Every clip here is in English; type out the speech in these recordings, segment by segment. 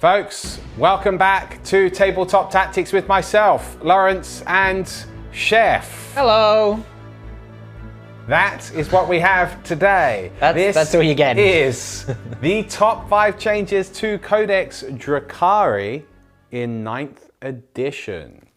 Folks, welcome back to Tabletop Tactics with myself, Lawrence, and Chef. Hello. That is what we have today. That's all you get. This is the top 5 changes to Codex Drukhari in 9th edition.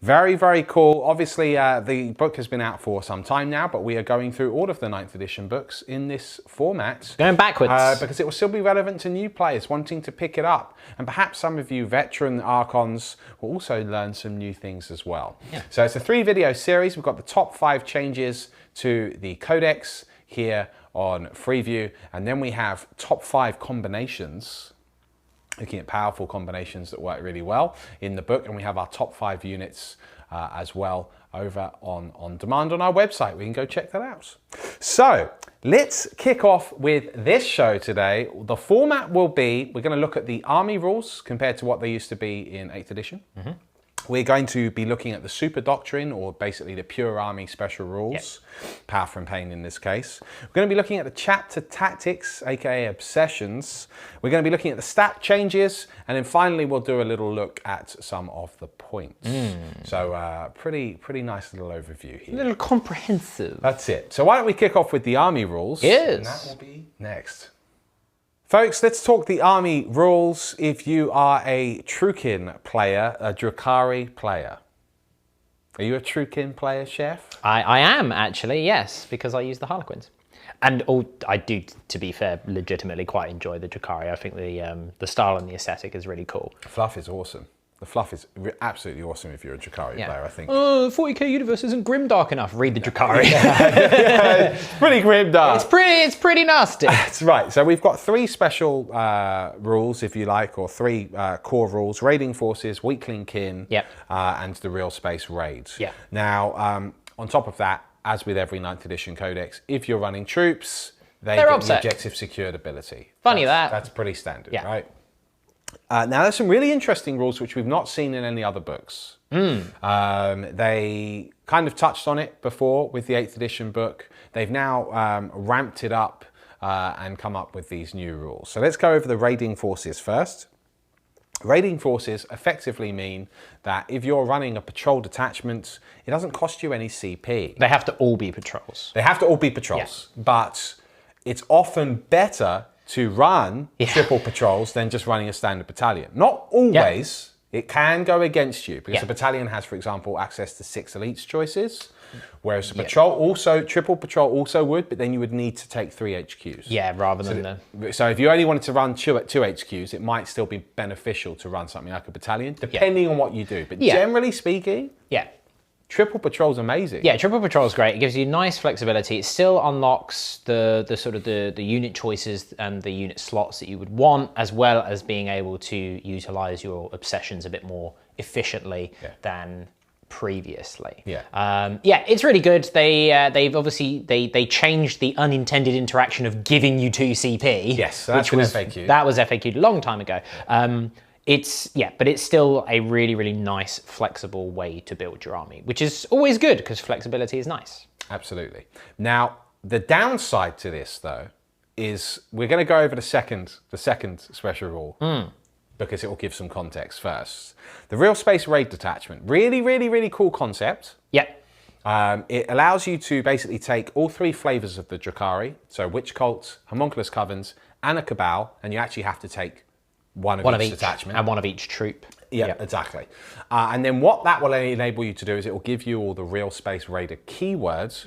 Very, very cool. Obviously, the book has been out for some time now, but we are going through all of the 9th edition books in this format. Going backwards. Because it will still be relevant to new players wanting to pick it up. And perhaps some of you veteran Archons will also learn some new things as well. Yeah. So it's a 3-video series. We've got the top 5 changes to the Codex here on Freeview. And then we have top 5 combinations, looking at powerful combinations that work really well in the book, and we have our top 5 units as well over on demand on our website. We can go check that out. So let's kick off with this show today. The format will be, we're going to look at the army rules compared to what they used to be in 8th edition. Mm-hmm. We're going to be looking at the super doctrine, or basically the pure army special rules, power from pain in this case. We're going to be looking at the chapter tactics, aka obsessions. We're going to be looking at the stat changes, and then finally we'll do a little look at some of the points. So pretty nice little overview here. A little comprehensive. That's it. So why don't we kick off with the army rules? Yes. And that will be next. Folks, let's talk the army rules if you are a Trukin player, a Drukhari player. Are you a Trukin player, Chef? I am actually, yes, because I use the Harlequins. And I do, to be fair, legitimately quite enjoy the Drukhari. I think the style and the aesthetic is really cool. The fluff is awesome. The fluff is absolutely awesome if you're a Drukhari player, I think. 40k universe isn't grimdark enough. Read the Drukhari. It's pretty grimdark. It's pretty nasty. That's right. So we've got 3 special rules, if you like, or 3 core rules: raiding forces, weakling kin, and the real space raids. Yeah. Now, on top of that, as with every 9th edition codex, if you're running troops, they're get the objective secured ability. That's pretty standard, right? Now, there's some really interesting rules which we've not seen in any other books. They kind of touched on it before with the 8th edition book. They've now ramped it up and come up with these new rules. So let's go over the raiding forces first. Raiding forces effectively mean that if you're running a patrol detachment, it doesn't cost you any CP. They have to all be patrols. They have to all be patrols, but it's often better to run triple patrols than just running a standard battalion. Not always. It can go against you because a battalion has, for example, access to 6 elites choices, whereas a patrol also, triple patrol also would, but then you would need to take 3 HQs. Yeah, rather than So if you only wanted to run 2 HQs, it might still be beneficial to run something like a battalion, depending on what you do. But generally speaking, triple patrol's amazing. Yeah, triple patrol is great. It gives you nice flexibility. It still unlocks the sort of the unit choices and the unit slots that you would want, as well as being able to utilize your obsessions a bit more efficiently than previously. It's really good. They've obviously they changed the unintended interaction of giving you 2 CP. Yes, so that's FAQ. That was FAQ'd a long time ago. But it's still a really, really nice, flexible way to build your army, which is always good because flexibility is nice. Absolutely. Now, the downside to this, though, is we're going to go over the second special rule because it will give some context first. The real space raid detachment, really, really, really cool concept. It allows you to basically take all 3 flavors of the Drukhari, so Witch Cult, Homunculus Covens, and a Cabal, and you actually have to take one of each detachment. And one of each troop. Yeah, exactly. And then what that will enable you to do is it will give you all the real space raider keywords.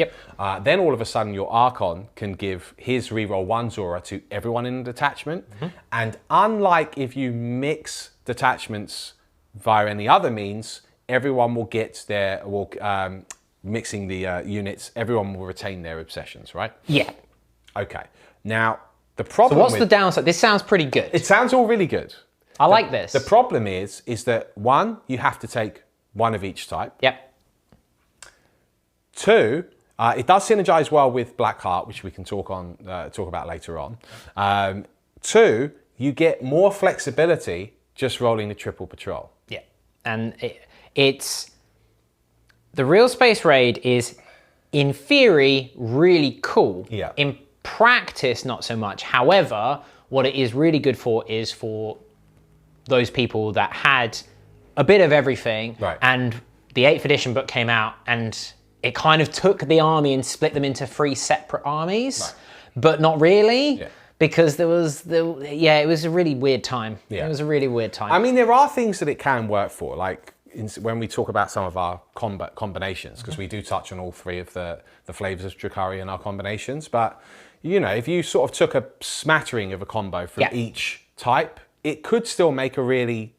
Then all of a sudden your Archon can give his reroll 1 Zora to everyone in the detachment. And unlike if you mix detachments via any other means, everyone will get their, mixing the units, everyone will retain their obsessions, right? Yeah. Okay. Now, the problem. So what's the downside? This sounds pretty good. It sounds all really good. I like this. The problem is that 1, you have to take 1 of each type. 2, it does synergize well with Blackheart, which we can talk about later on. 2, you get more flexibility just rolling the triple patrol. And it's the real space raid is, in theory, really cool. In practice, not so much. However, what it is really good for is for those people that had a bit of everything, Right. and the 8th edition book came out, and it kind of took the army and split them into 3 separate armies, Right. but not really, Yeah. because it was a really weird time. Yeah. It was a really weird time. I mean, there are things that it can work for, like when we talk about some of our combinations, because we do touch on all 3 of the flavors of Drukhari in our combinations. But, you know, if you sort of took a smattering of a combo from each type, it could still make a really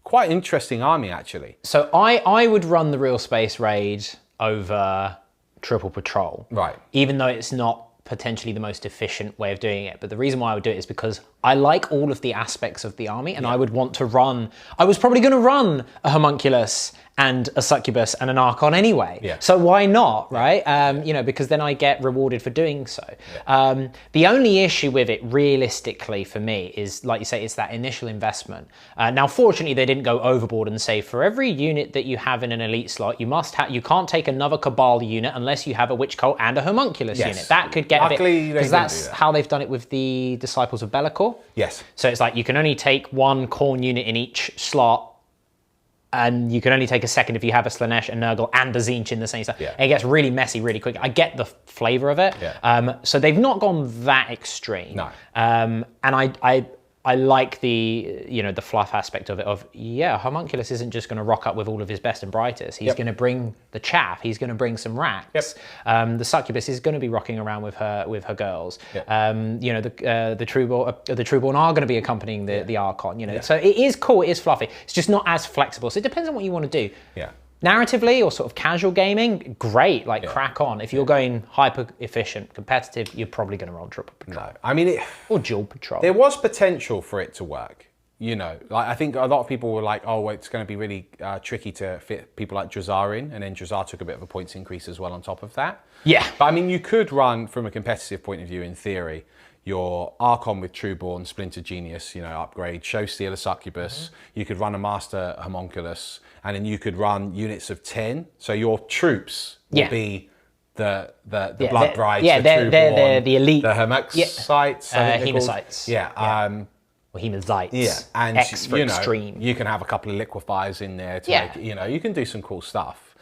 quite interesting army, actually. So I would run the Real Space Raid over Triple Patrol. Right. Even though it's not potentially the most efficient way of doing it. But the reason why I would do it is because I like all of the aspects of the army, and I would want to run, I was probably going to run a homunculus and a succubus and an archon anyway. Yeah. So why not, right? You know, because then I get rewarded for doing so. The only issue with it realistically for me is, like you say, it's that initial investment. Now, fortunately, they didn't go overboard and say for every unit that you have in an elite slot, you can't take another Cabal unit unless you have a witch cult and a homunculus unit. That could get Luckily, a bit, because that's how they've done it with the Disciples of Be'lakor. Yes. So it's like you can only take 1 Khorne unit in each slot, and you can only take a second if you have a Slanesh, a Nurgle, and a Tzeentch in the same stuff. Yeah. It gets really messy really quick. I get the flavour of it. Yeah. So they've not gone that extreme. No. And I like the, you know, the fluff aspect of it, of, Homunculus isn't just going to rock up with all of his best and brightest. He's going to bring the chaff. He's going to bring some racks. The Succubus is going to be rocking around with her girls. You know, the Trueborn are going to be accompanying the Archon, you know. So it is cool, it is fluffy. It's just not as flexible. So it depends on what you want to do. Yeah. Narratively or sort of casual gaming, great, like crack on. If you're going hyper efficient, competitive, you're probably going to run Triple Patrol. No, I mean, or Dual Patrol. There was potential for it to work. You know, like I think a lot of people were like, oh, it's going to be really tricky to fit people like Drazar in, and then Drazar took a bit of a points increase as well on top of that. Yeah. But I mean, you could run, from a competitive point of view, in theory, your Archon with Trueborn, Splinter Genius, you know, upgrade, Show Stealer Succubus. You could run a Master Homunculus, and then you could run units of 10. So your troops will be the Blood Brides, the Trueborn, they're the elite. the Hermexites, Hemocytes. Or Hemocytes. Yeah, and X for you know, extreme. you can have a couple of liquefiers in there to make, you know, you can do some cool stuff.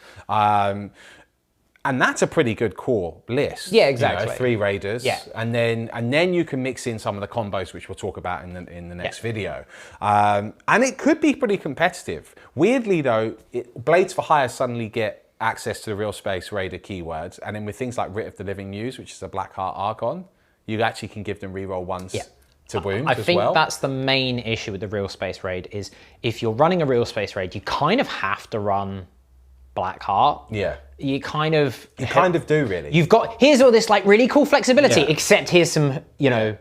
And that's a pretty good core list. Yeah, exactly. You know, 3 raiders. Yeah. And then you can mix in some of the combos, which we'll talk about in the next video. And it could be pretty competitive. Weirdly though, Blades for Hire suddenly get access to the Real Space Raider keywords, and then with things like Writ of the Living News, which is a Blackheart Archon, you actually can give them reroll 1s to wounds I as think well. that's the main issue with the Real Space Raid, is if you're running a Real Space Raid, you kind of have to run Blackheart. Yeah. You kind of do, really. You've got, here's all this like really cool flexibility, except here's some, you know,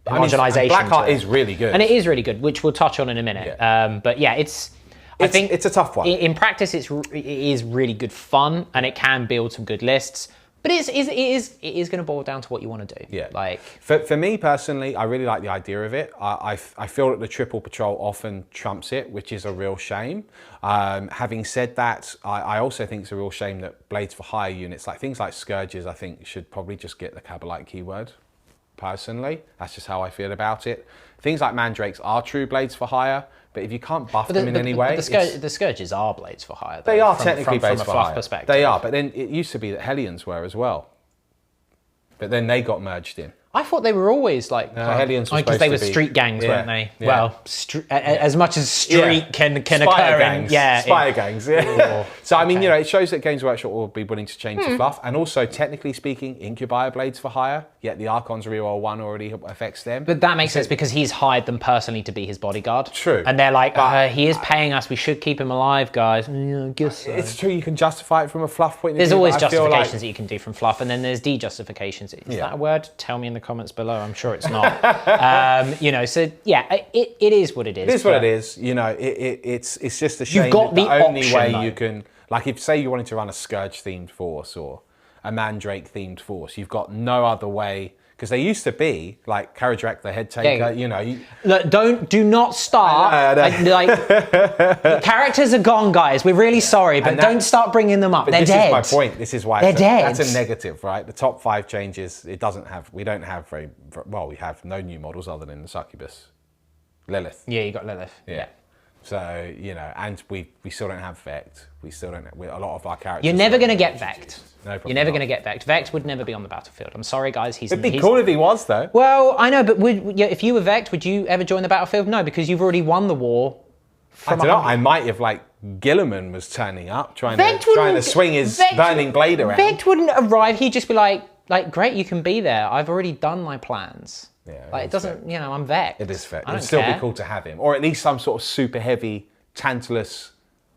homogenization. Blackheart is really good. And it is really good, which we'll touch on in a minute. But yeah, I think it's a tough one. In practice, it is really good fun, and it can build some good lists. But it is going to boil down to what you want to do. Yeah. Like for me personally, I really like the idea of it. I feel that the Triple Patrol often trumps it, which is a real shame. Having said that, I also think it's a real shame that Blades for Hire units, like things like Scourges, I think should probably just get the Kabalite keyword. Personally, that's just how I feel about it. Things like Mandrakes are true Blades for Hire, but if you can't buff them in any way... the Scourges are Blades for Hire. Though, they are technically Blades from for a fluff Hire. perspective. They are, but then it used to be that Hellions were as well. But then they got merged in. I thought they were always like... Hellions were because they were supposed to be- street gangs, weren't they? Yeah. Well, as much as street can occur gangs. in... Spire gangs, yeah. So, I mean, you know, it shows that Games Workshop will be willing to change the fluff. And also, technically speaking, Incubi are Blades for Hire, yet the Archon's reroll 1 already affects them. But that makes sense because he's hired them personally to be his bodyguard. True. And they're like, he is paying us, we should keep him alive, guys. I guess so. It's true, you can justify it from a fluff point of view. There's always but I feel justifications that you can do from fluff, and then there's de-justifications. Is that a word? Tell me in the comments below. I'm sure it's not. You know, so yeah, it is what it is. It is what it is. You know, it's just a shame. You've got that the only option, way though. you can, like, if say you wanted to run a Scourge themed force or a Mandrake themed force, you've got no other way. Because they used to be like Karadrac the Head Taker, you know. Look, do not start. Like, characters are gone, guys. We're really sorry, but don't start bringing them up. They're dead. This is my point. This is why they're dead. That's a negative, right? The top 5 changes. We don't have very well. We have no new models other than the Succubus. Lilith. Yeah, you got Lilith. Yeah. So, you know, and we still don't have Vect. We still don't. A lot of our characters. You're never going to get Vect. No problem. You're never going to get Vect. Vect would never be on the battlefield. I'm sorry, guys. It'd be cool if he was, though. Well, I know, but if you were Vect, would you ever join the battlefield? No, because you've already won the war. I don't know. I might have, like, Gilliman was turning up, trying to swing his burning blade around. Vect wouldn't arrive. He'd just be like, great, you can be there. I've already done my plans. Yeah, like, it doesn't, you know, I'm Vect. It is Vect. It would still be cool to have him. Or at least some sort of super heavy Tantalus.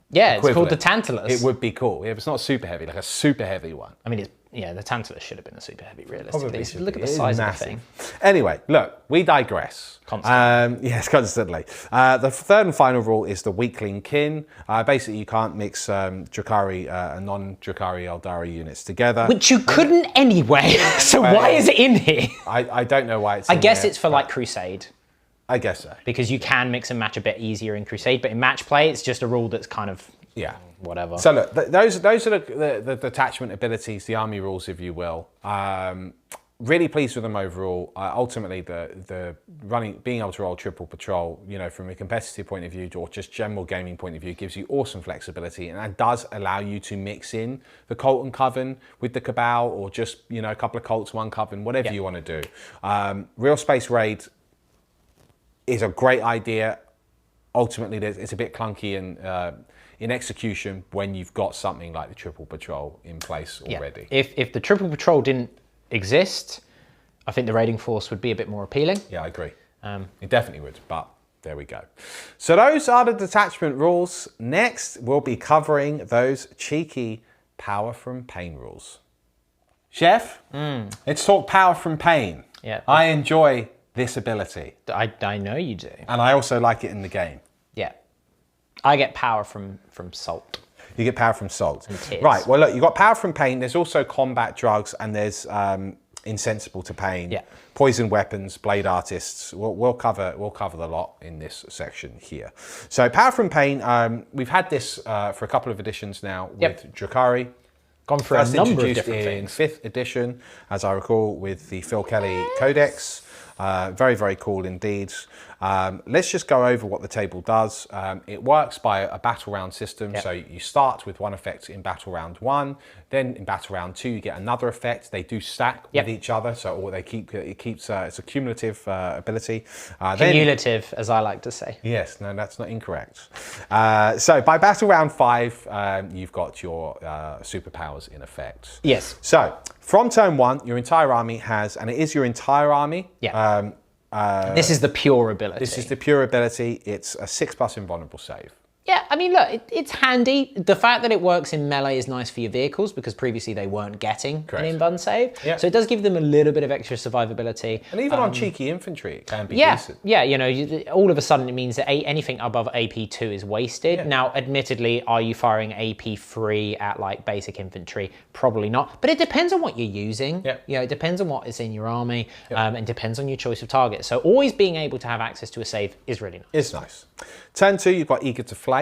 Yeah, it's called the Tantalus. It would be cool. Yeah, if it's not super heavy, like a super heavy one. I mean, the Tantalus should have been a super heavy, realistically. Look at the size of the thing. Anyway, look, we digress. Constantly. Yes, constantly. The third and final rule is the weakling kin. Basically, you can't mix Drukhari and non-Drukhari Eldari units together. Which you couldn't anyway. So why is it in here? I don't know why it's I guess it's for like Crusade. I guess so. Because you can mix and match a bit easier in Crusade, but in match play, it's just a rule that's kind of whatever. So look, those are the detachment abilities, the army rules, if you will. Really pleased with them overall. Ultimately, being able to roll triple patrol, you know, from a competitive point of view or just general gaming point of view, gives you awesome flexibility, and that does allow you to mix in the Cult and Coven with the Cabal, or just, you know, a couple of Cults, one Coven, whatever you want to do. Real Space Raid is a great idea. Ultimately, it's a bit clunky and in execution when you've got something like the triple patrol in place already. If the triple patrol didn't exist, I think the raiding force would be a bit more appealing. Yeah, I agree. It definitely would, but there we go. So those are the detachment rules. Next, we'll be covering those cheeky power from pain rules. Chef, let's talk power from pain. Yeah. I enjoy this ability. I know you do. And I also like it in the game. Yeah. I get power from salt. You get power from salt. And tears. Right, well look, you've got power from pain, there's also combat drugs, and there's insensible to pain, poison weapons, blade artists. We'll cover the lot in this section here. So power from pain, we've had this for a couple of editions now with Drukhari. Gone for a number of different things. things. 5th edition, as I recall, with the Phil Kelly Codex. Very, very cool indeed. Let's just go over what the table does. It works by a battle round system. So you start with one effect in battle round 1, then in battle round 2 you get another effect. They do stack with each other, so it's a cumulative ability. Cumulative, as I like to say. Yes, no, that's not incorrect. So by battle round 5, you've got your superpowers in effect. Yes. So from turn 1, your entire army has, and it is your entire army. Yeah. This is the pure ability. This is the pure ability. It's a 6+ invulnerable save. Yeah, I mean, look, it's handy. The fact that it works in melee is nice for your vehicles because previously they weren't getting an invuln save. Yeah. So it does give them a little bit of extra survivability. And even on cheeky infantry, it can be decent. Yeah, you know, all of a sudden it means that anything above AP2 is wasted. Yeah. Now, admittedly, are you firing AP3 at like basic infantry? Probably not. But it depends on what you're using. Yeah. You know, it depends on what is in your army and depends on your choice of target. So always being able to have access to a save is really nice. It's nice. Turn 2, you've got Eager to Flay.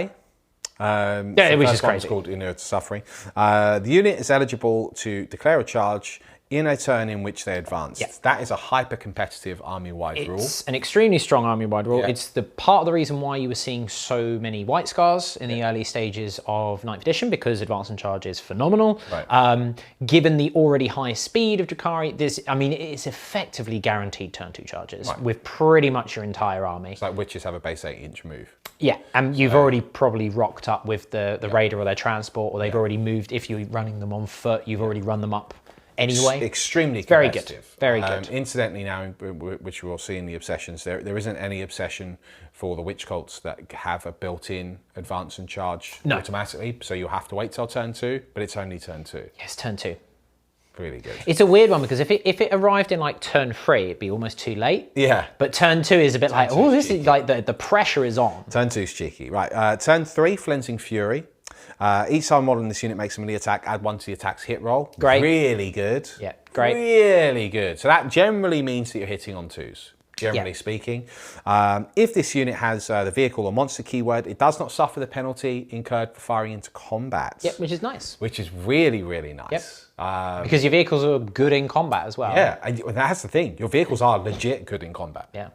Which is crazy. Called Inert Suffering. The unit is eligible to declare a charge in a turn in which they advance. Yeah. That is a hyper-competitive army-wide rule. It's an extremely strong army-wide rule. Yeah. It's the part of the reason why you were seeing so many White Scars in the early stages of 9th edition, because advance and charge is phenomenal. Right. Given the already high speed of Drukhari, it's effectively guaranteed turn 2 charges with pretty much your entire army. It's like witches have a base 8-inch move. Yeah, and you've already probably rocked up with the raider or their transport, or they've already moved. If you're running them on foot, you've already run them up anyway. Extremely competitive. Very good. Incidentally now, which we'll see in the Obsessions, there isn't any Obsession for the Witch Cults that have a built-in advance and charge automatically, so you'll have to wait till turn 2, but it's only turn 2. Yes, turn 2. Really good. It's a weird one because if it arrived in like turn 3, it'd be almost too late. Yeah. But turn 2 is a bit like, oh, this is like the pressure is on. Turn 2 is cheeky. Right. Turn 3, Flensing Fury. Each time model in this unit makes a melee attack, add 1 to the attack's hit roll. Great. Really good. Yeah, great. Really good. So that generally means that you're hitting on 2s. Generally speaking. If this unit has the vehicle or monster keyword, it does not suffer the penalty incurred for firing into combat. Yep, which is nice. Which is really, really nice. Yep. Because your vehicles are good in combat as well. Yeah, and that's the thing. Your vehicles are legit good in combat. Yeah.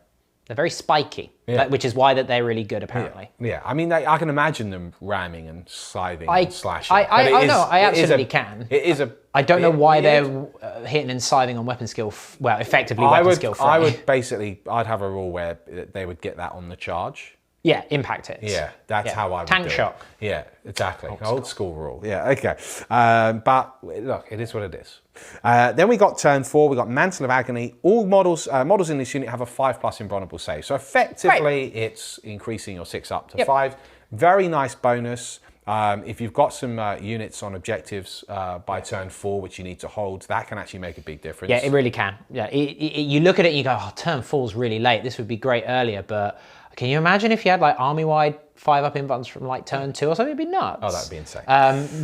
They're very spiky, which is why that they're really good apparently. Yeah. I mean, I can imagine them ramming and sliding and slashing. I absolutely can. It is a. I don't know why they're hitting and sliding on weapon skill. Effectively weapon skill free. I would basically, I'd have a rule where they would get that on the charge. Yeah, impact hits. Yeah, that's how I would Tank do shock. It. Yeah, exactly. Old school rule. Yeah, okay. But look, it is what it is. Then we got turn 4. We got Mantle of Agony. All models in this unit have a 5+ invulnerable save. So effectively, it's increasing your 6 up to 5. Very nice bonus. If you've got some units on objectives by turn 4, which you need to hold, that can actually make a big difference. Yeah, it really can. Yeah, you look at it and you go, oh, turn 4's really late. This would be great earlier, but can you imagine if you had like army-wide 5-up invuns from like turn 2 or something? It'd be nuts. Oh, that'd be insane.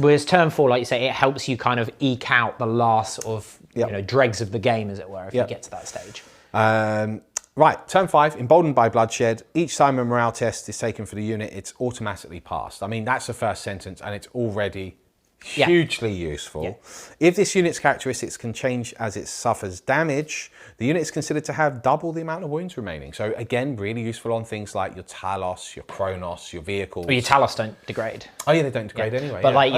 Whereas turn 4, like you say, it helps you kind of eke out the last sort of dregs of the game, as it were, if you get to that stage. Right, turn 5, Emboldened by Bloodshed. Each time a morale test is taken for the unit, it's automatically passed. I mean, that's the first sentence, and it's already hugely useful. Yeah. If this unit's characteristics can change as it suffers damage, the unit is considered to have double the amount of wounds remaining. So again, really useful on things like your Talos, your Kronos, your vehicles. Well, your Talos don't degrade. Oh yeah, they don't degrade anyway. But like,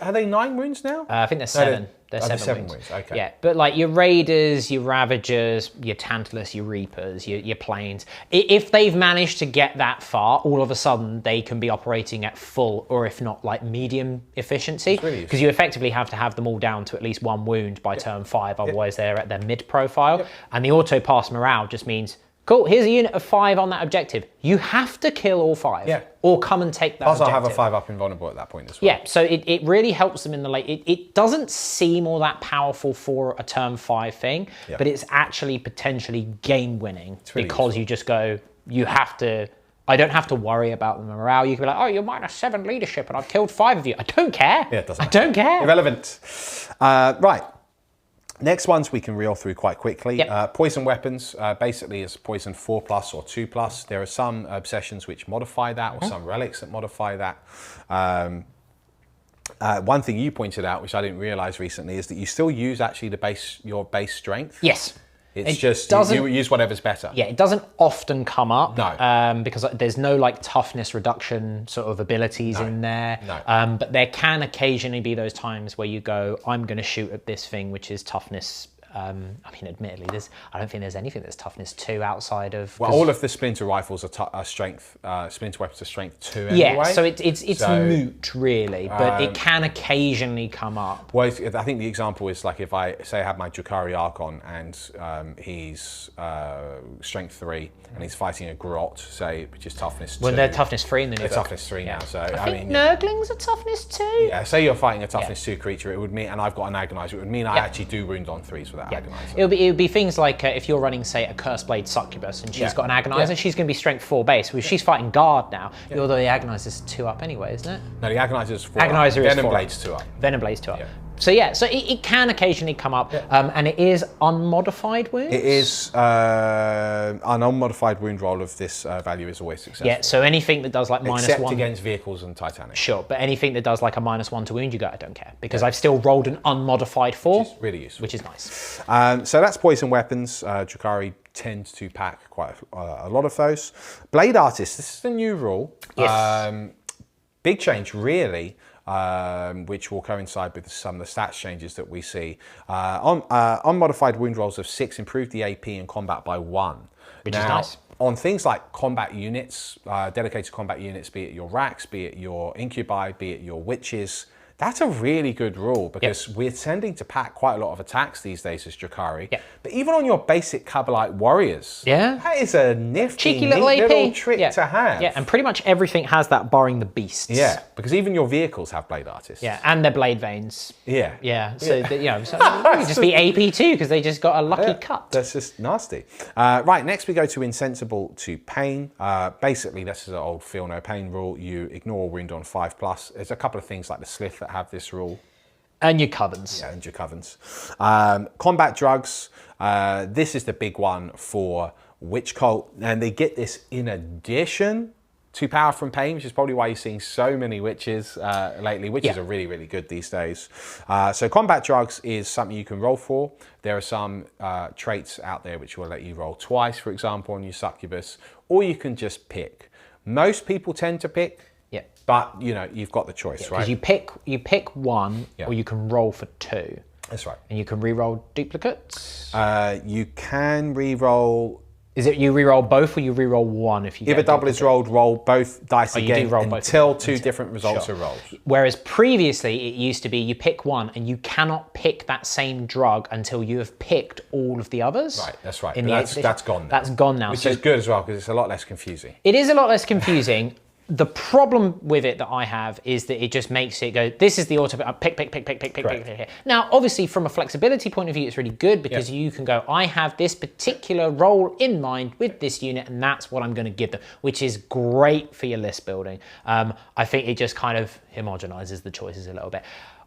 are they 9 wounds now? I think they're 7. They're 7 wounds. Okay. Yeah, but like your Raiders, your Ravagers, your Tantalus, your Reapers, your Planes, if they've managed to get that far, all of a sudden they can be operating at full, or if not like medium efficiency, because you effectively have to have them all down to at least 1 wound by turn 5, otherwise they're at their mid profile. And the auto pass morale just means, cool, here's a unit of 5 on that objective. You have to kill all 5, or come and take that objective. Also have a 5-up invulnerable at that point as well. Yeah, so it really helps them in the late. It doesn't seem all that powerful for a turn 5 thing, but it's actually potentially game winning because useful. You just go, you have to. I don't have to worry about the morale. You can be like, oh, you're -7 leadership and I've killed 5 of you. I don't care. Yeah, it doesn't. I don't care. Irrelevant. Right. Next ones we can reel through quite quickly. Poison weapons, basically is poison 4+ or 2+. There are some obsessions which modify that, or some relics that modify that. One thing you pointed out, which I didn't realise recently, is that you still use actually your base strength. Yes. It's just you use whatever's better. Yeah, it doesn't often come up. No. Because there's no like toughness reduction sort of abilities in there. No. But there can occasionally be those times where you go, I'm going to shoot at this thing, which is toughness. I mean, admittedly, I don't think there's anything that's toughness 2 outside of. Well, all of the splinter rifles are strength. Splinter weapons are strength 2 anyway. Yeah, so it's moot really, but it can occasionally come up. Well, I think the example is like if I say I have my Drukhari Archon and he's strength 3 and he's fighting a Grot, say, which is toughness 2. Well, they're toughness 3 in the new book. They're toughness 3 now, so I mean, Nurglings are toughness 2. Yeah, say you're fighting a toughness 2 creature, it would mean, and I've got an agonizer, it would mean I actually do wound on 3s with that agonizer. It would be things like if you're running, say, a Curse Blade Succubus and she's got an agonizer, she's going to be strength 4 base. Well, she's fighting guard now, although the agonizer's 2 up anyway, isn't it? No, the agonizer's 4 agonizer up. Is Venom 4 Blade's 2 up. Venom Blade's 2 up. So yeah, so it can occasionally come up, and it is unmodified wounds. It is an unmodified wound roll of this value is always successful. Yeah, so anything that does like -1 except against vehicles and Titanic. Sure, but anything that does like a -1 to wound, you go, I don't care because I've still rolled an unmodified 4, which is really useful, which is nice. So that's poison weapons. Drukhari tends to pack quite a lot of those. Blade Artist. This is a new rule. Yes. Big change, really. Which will coincide with some of the stats changes that we see. Unmodified wound rolls of 6 improve the AP in combat by 1. Which is nice. On things like combat units, dedicated combat units, be it your Racks, be it your Incubi, be it your Witches, that's a really good rule because we're tending to pack quite a lot of attacks these days as Drukhari. But even on your basic Kabalite warriors, that is a nifty, cheeky little AP little trick to have. Yeah, and pretty much everything has that, barring the beasts. Yeah, because even your vehicles have Blade Artists. Yeah, and their blade veins. Yeah. So it could just be AP too because they just got a lucky cut. That's just nasty. Right, next we go to Insensible to Pain. Basically, this is an old Feel No Pain rule. You ignore wound on 5+. There's a couple of things like the Slith that have this rule. And your Covens. Yeah, and your Covens. Combat drugs. This is the big one for Witch Cult. And they get this in addition to Power from Pain, which is probably why you're seeing so many witches lately. Witches are really, really good these days. So combat drugs is something you can roll for. There are some traits out there which will let you roll twice, for example, on your succubus, or you can just pick. Most people tend to pick, but you know, you've got the choice, right? Because you pick one, or you can roll for 2. That's right. And you can re-roll duplicates? You can re-roll. Is it you re-roll both, or you re-roll one if you If a double is rolled, roll both dice again until two different results are rolled. Whereas previously it used to be you pick one and you cannot pick that same drug until you have picked all of the others. Right, that's right. That's gone now. That's gone now. Which is good as well, because it's a lot less confusing. It is a lot less confusing. The problem with it that I have is that it just makes it go, this is the auto, pick. Now, obviously, from a flexibility point of view, it's really good because you can go, I have this particular role in mind with this unit, and that's what I'm going to give them, which is great for your list building. I think it just kind of homogenizes the choices a little bit.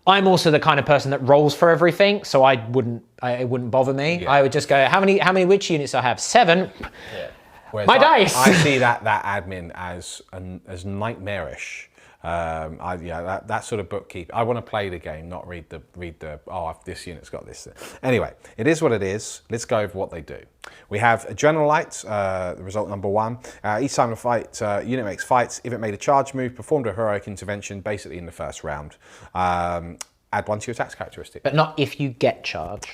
I'm also the kind of person that rolls for everything, so it wouldn't bother me. I would just go, how many witch units do I have? 7. Whereas my dice. I see that admin as nightmarish. That sort of bookkeep. I want to play the game, not read the. This unit's got this. Anyway, it is what it is. Let's go over what they do. We have Adrenalite, the result number 1. Each time a fight unit makes fights, if it made a charge move, performed a heroic intervention, basically in the first round. Add 1 to your attacks characteristic. But not if you get charged.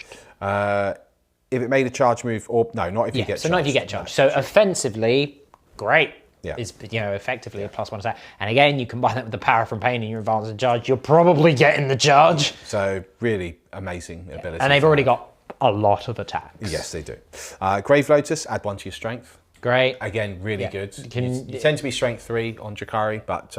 If it made a charge move, or no, not if you get charged. So not if you get charged. So offensively, great. Yeah. Is effectively a +1 attack. And again, you combine that with the power from pain and your advance and charge, you're probably getting the charge. So really amazing ability. And they've already got a lot of attacks. Yes, they do. Grave Lotus, add 1 to your strength. Great. Again, really good. You tend to be strength 3 on Drukhari, but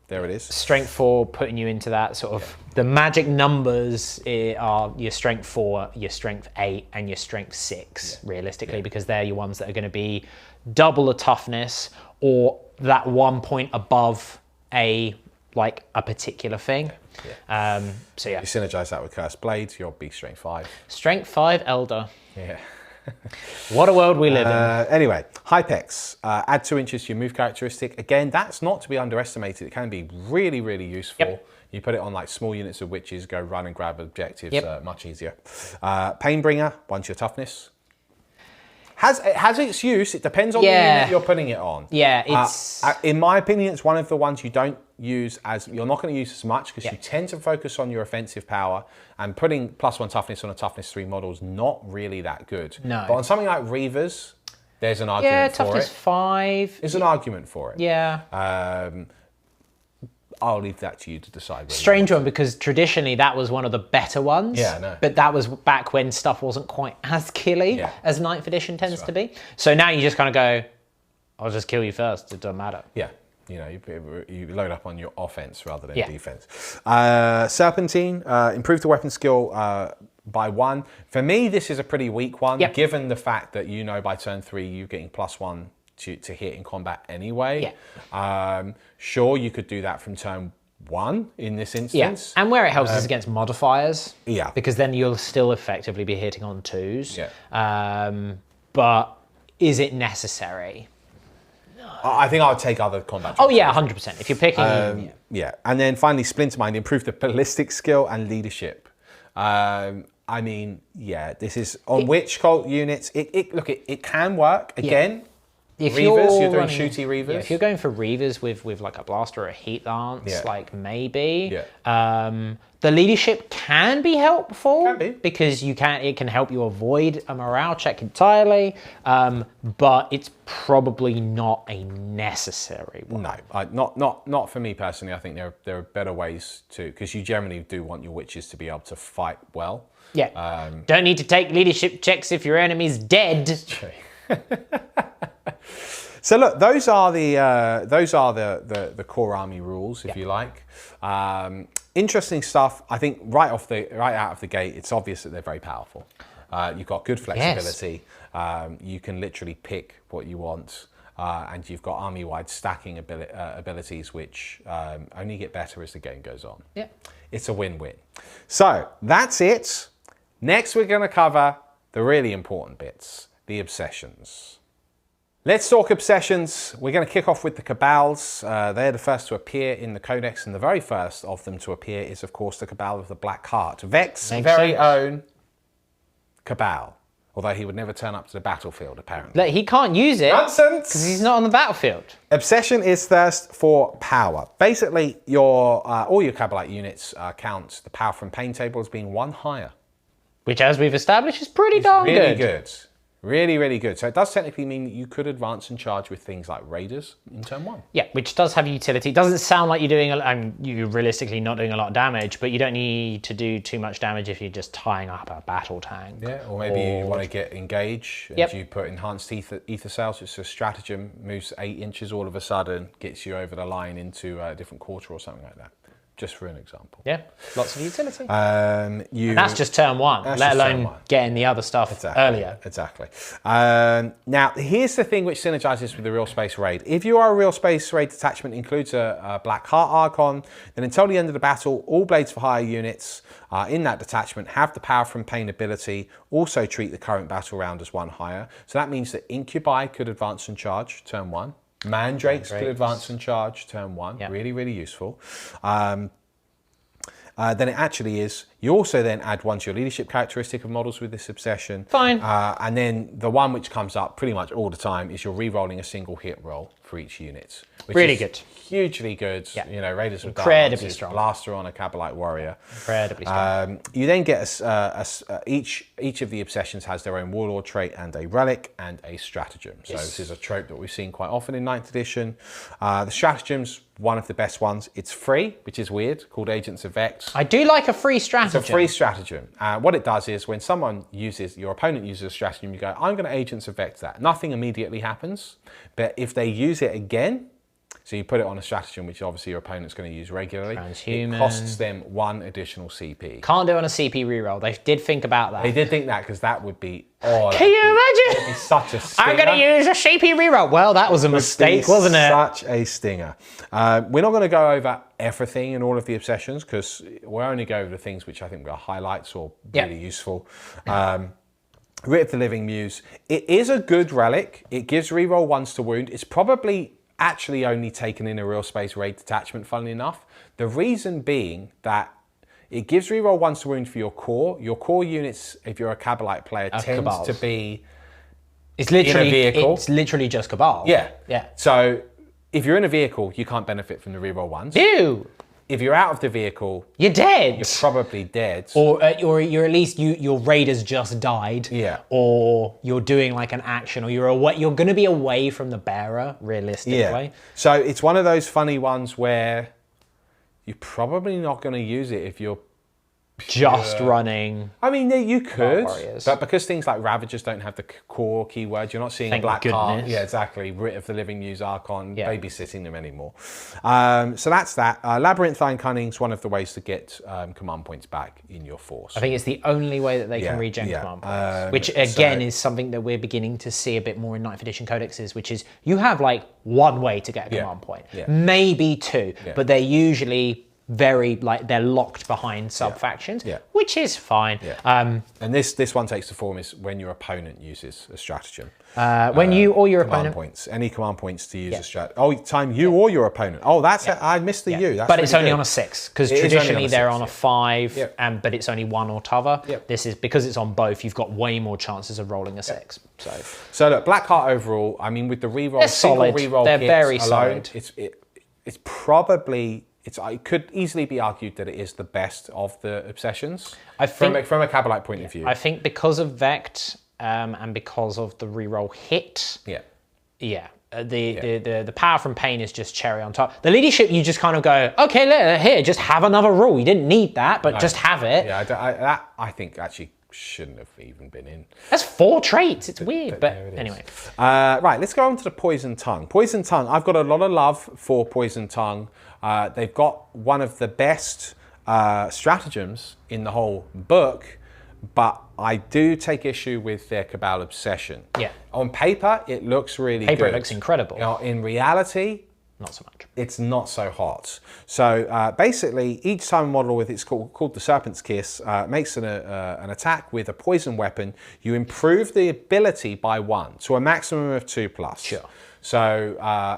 there it is. Strength 4, putting you into that sort of, the magic numbers are your strength 4, your strength 8, and your strength 6, realistically, because they're your ones that are going to be double the toughness or that 1 point above a particular thing. So yeah. You synergize that with Cursed Blades, you'll be strength 5. Strength 5 Elder. Yeah. What a world we live in. Anyway, Hypex, add 2 inches to your move characteristic. Again, that's not to be underestimated. It can be really, really useful. Yep. You put it on like small units of witches, go run and grab objectives, much easier. Painbringer, 1 to your toughness. It has its use. It depends on the unit you're putting it on. Yeah, it's... in my opinion, it's one of the ones you don't use you're not going to use as much because you tend to focus on your offensive power, and putting +1 toughness on a toughness 3 model is not really that good. No. But on something like Reavers, there's an argument for it. Yeah, toughness 5. There's an argument for it. Yeah. I'll leave that to you to decide. Strange one, because traditionally that was one of the better ones. Yeah, I know. But that was back when stuff wasn't quite as killy as 9th edition tends to be. So now you just kind of go, I'll just kill you first. It doesn't matter. Yeah. You know, you load up on your offense rather than defense. Serpentine, improve the weapon skill by 1. For me, this is a pretty weak one, given the fact that by turn 3 you're getting +1 to hit in combat anyway. Sure, you could do that from turn 1 in this instance. And where it helps is against modifiers. Yeah. Because then you'll still effectively be hitting on 2s. But is it necessary? I think I would take other combat. Oh yeah, 100%. If you're picking... And then finally, Splintermind, improve the ballistic skill and leadership. I mean, this is on witch cult units. It can work. Again, if Reavers, you're doing shooty Reavers. If you're going for Reavers with like a blaster or a heat lance, like maybe. The leadership can be helpful because it can help you avoid a morale check entirely, but it's probably not a necessary one. No, not for me personally. I think there are better ways to, because you generally do want your witches to be able to fight well. Yeah. Don't need to take leadership checks if your enemy's dead. So look, those are the core army rules, if you like. Interesting stuff. I think right out of the gate, it's obvious that they're very powerful. You've got good flexibility. You can literally pick what you want, and you've got army-wide stacking abilities, which only get better as the game goes on. It's a win-win. So that's it. Next, we're going to cover the really important bits, the obsessions. Let's talk obsessions. We're going to kick off with the Cabals. They're the first to appear in the Codex, and the very first of them to appear is, of course, the Cabal of the Black Heart. Vex's very own Cabal, although he would never turn up to the battlefield, apparently. Look, he can't use it. Nonsense! Because he's not on the battlefield. Obsession is thirst for power. Basically, all your Cabalite units count the power from pain table as being 1 higher. Which, as we've established, is pretty darn good. Really good. Really, really good. So it does technically mean that you could advance and charge with things like Raiders in turn 1. Yeah, which does have utility. It doesn't sound like you're doing, you're realistically not doing a lot of damage, but you don't need to do too much damage if you're just tying up a battle tank. Yeah, or maybe you want to get engage, and you put enhanced ether cells, which is a stratagem, moves 8 inches all of a sudden, gets you over the line into a different quarter or something like that. Just for an example. Yeah, lots of utility. And that's just turn 1, let alone getting the other stuff earlier. Exactly. Now, here's the thing which synergizes with the Real Space Raid. If your Real Space Raid detachment includes a Black Heart Archon, then until the end of the battle, all Blades for Hire units in that detachment have the Power from Pain ability, also treat the current battle round as 1 higher. So that means that Incubi could advance and charge turn 1. Mandrakes could advance and charge turn 1. Yep. Really, really useful. Then it actually is, you also then add 1 to your leadership characteristic of models with this obsession. Fine. And then the one which comes up pretty much all the time is you're re-rolling a single hit roll for each unit. Which really is good. Hugely good. Yeah. You know, Raiders with incredibly strong. Blaster on a Cabalite warrior. Incredibly strong. You then get each of the obsessions has their own warlord trait and a relic and a stratagem. So this is a trope that we've seen quite often in 9th edition. The stratagem's one of the best ones. It's free, which is weird, called Agents of Vex. I do like a free stratagem. It's a free stratagem. What it does is when your opponent uses a stratagem, you go, I'm going to Agents of Vex that. Nothing immediately happens, but if they use it again, so you put it on a stratagem, which obviously your opponent's going to use regularly. Transhuman. It costs them 1 additional CP. Can't do it on a CP reroll. They did think about that. They did think that because that would be... Oh, can you imagine? It'd be such a stinger. I'm going to use a CP reroll. Well, that was a mistake, wasn't it? Such a stinger. We're not going to go over everything in all of the obsessions because we'll only go over the things which I think are highlights or really useful. Writ of the Living Muse. It is a good relic. It gives reroll 1s to wound. It's probably actually only taken in a Real Space Raid detachment, funnily enough. The reason being that it gives reroll 1s to wound for your core. Your core units, if you're a Cabalite player, tends to be it's literally, in a vehicle. It's literally just Cabal. Yeah. Yeah. So if you're in a vehicle, you can't benefit from the reroll 1s. Ew. If you're out of the vehicle, you're dead. You're probably dead. Or you're at least your raiders just died. Yeah. Or you're doing like an action, or you're going to be away from the bearer realistically. Yeah. So it's one of those funny ones where you're probably not going to use it if you're just running. I mean, you could, but because things like Ravagers don't have the core keyword, you're not seeing Black Heart. Yeah, exactly. Writ of the Living Muse Archon babysitting them anymore. So that's that. Labyrinthine Cunning's one of the ways to get command points back in your force. I think it's the only way that they can regen command points, which again is something that we're beginning to see a bit more in 9th edition codexes, which is you have like 1 way to get a command point, maybe 2, but they're usually very they're locked behind sub-factions, which is fine. And this one takes the form is when your opponent uses a stratagem. When you or your command opponent points, any command points to use a strat. Oh, time you or your opponent. Oh, that's I missed the you. That's but it's really only good. on a 6 because traditionally they're on a 5, but it's only 1 or t'other. This is because it's on both. You've got way more chances of rolling a 6. So look, Black Heart overall. I mean, with the reroll, they're solid. They're very alone, solid. It's probably. It could easily be argued that it is the best of the obsessions from a Cabalite point of view. I think because of Vect and because of the reroll hit. The power from pain is just cherry on top. The leadership, you just kind of go, okay, here, just have another rule. You didn't need that, but just have it. Yeah, that I think actually shouldn't have even been in. That's 4 traits. It's weird, but anyway. Right, let's go on to the Poison Tongue. Poison Tongue, I've got a lot of love for Poison Tongue. They've got one of the best stratagems in the whole book, but I do take issue with their Kabal Obsession. Yeah. On paper, it looks really good. It looks incredible. In reality, not so much. It's not so hot. So basically, each time model with it's called the Serpent's Kiss makes an attack with a poison weapon. You improve the ability by 1 to a maximum of 2+. Sure. So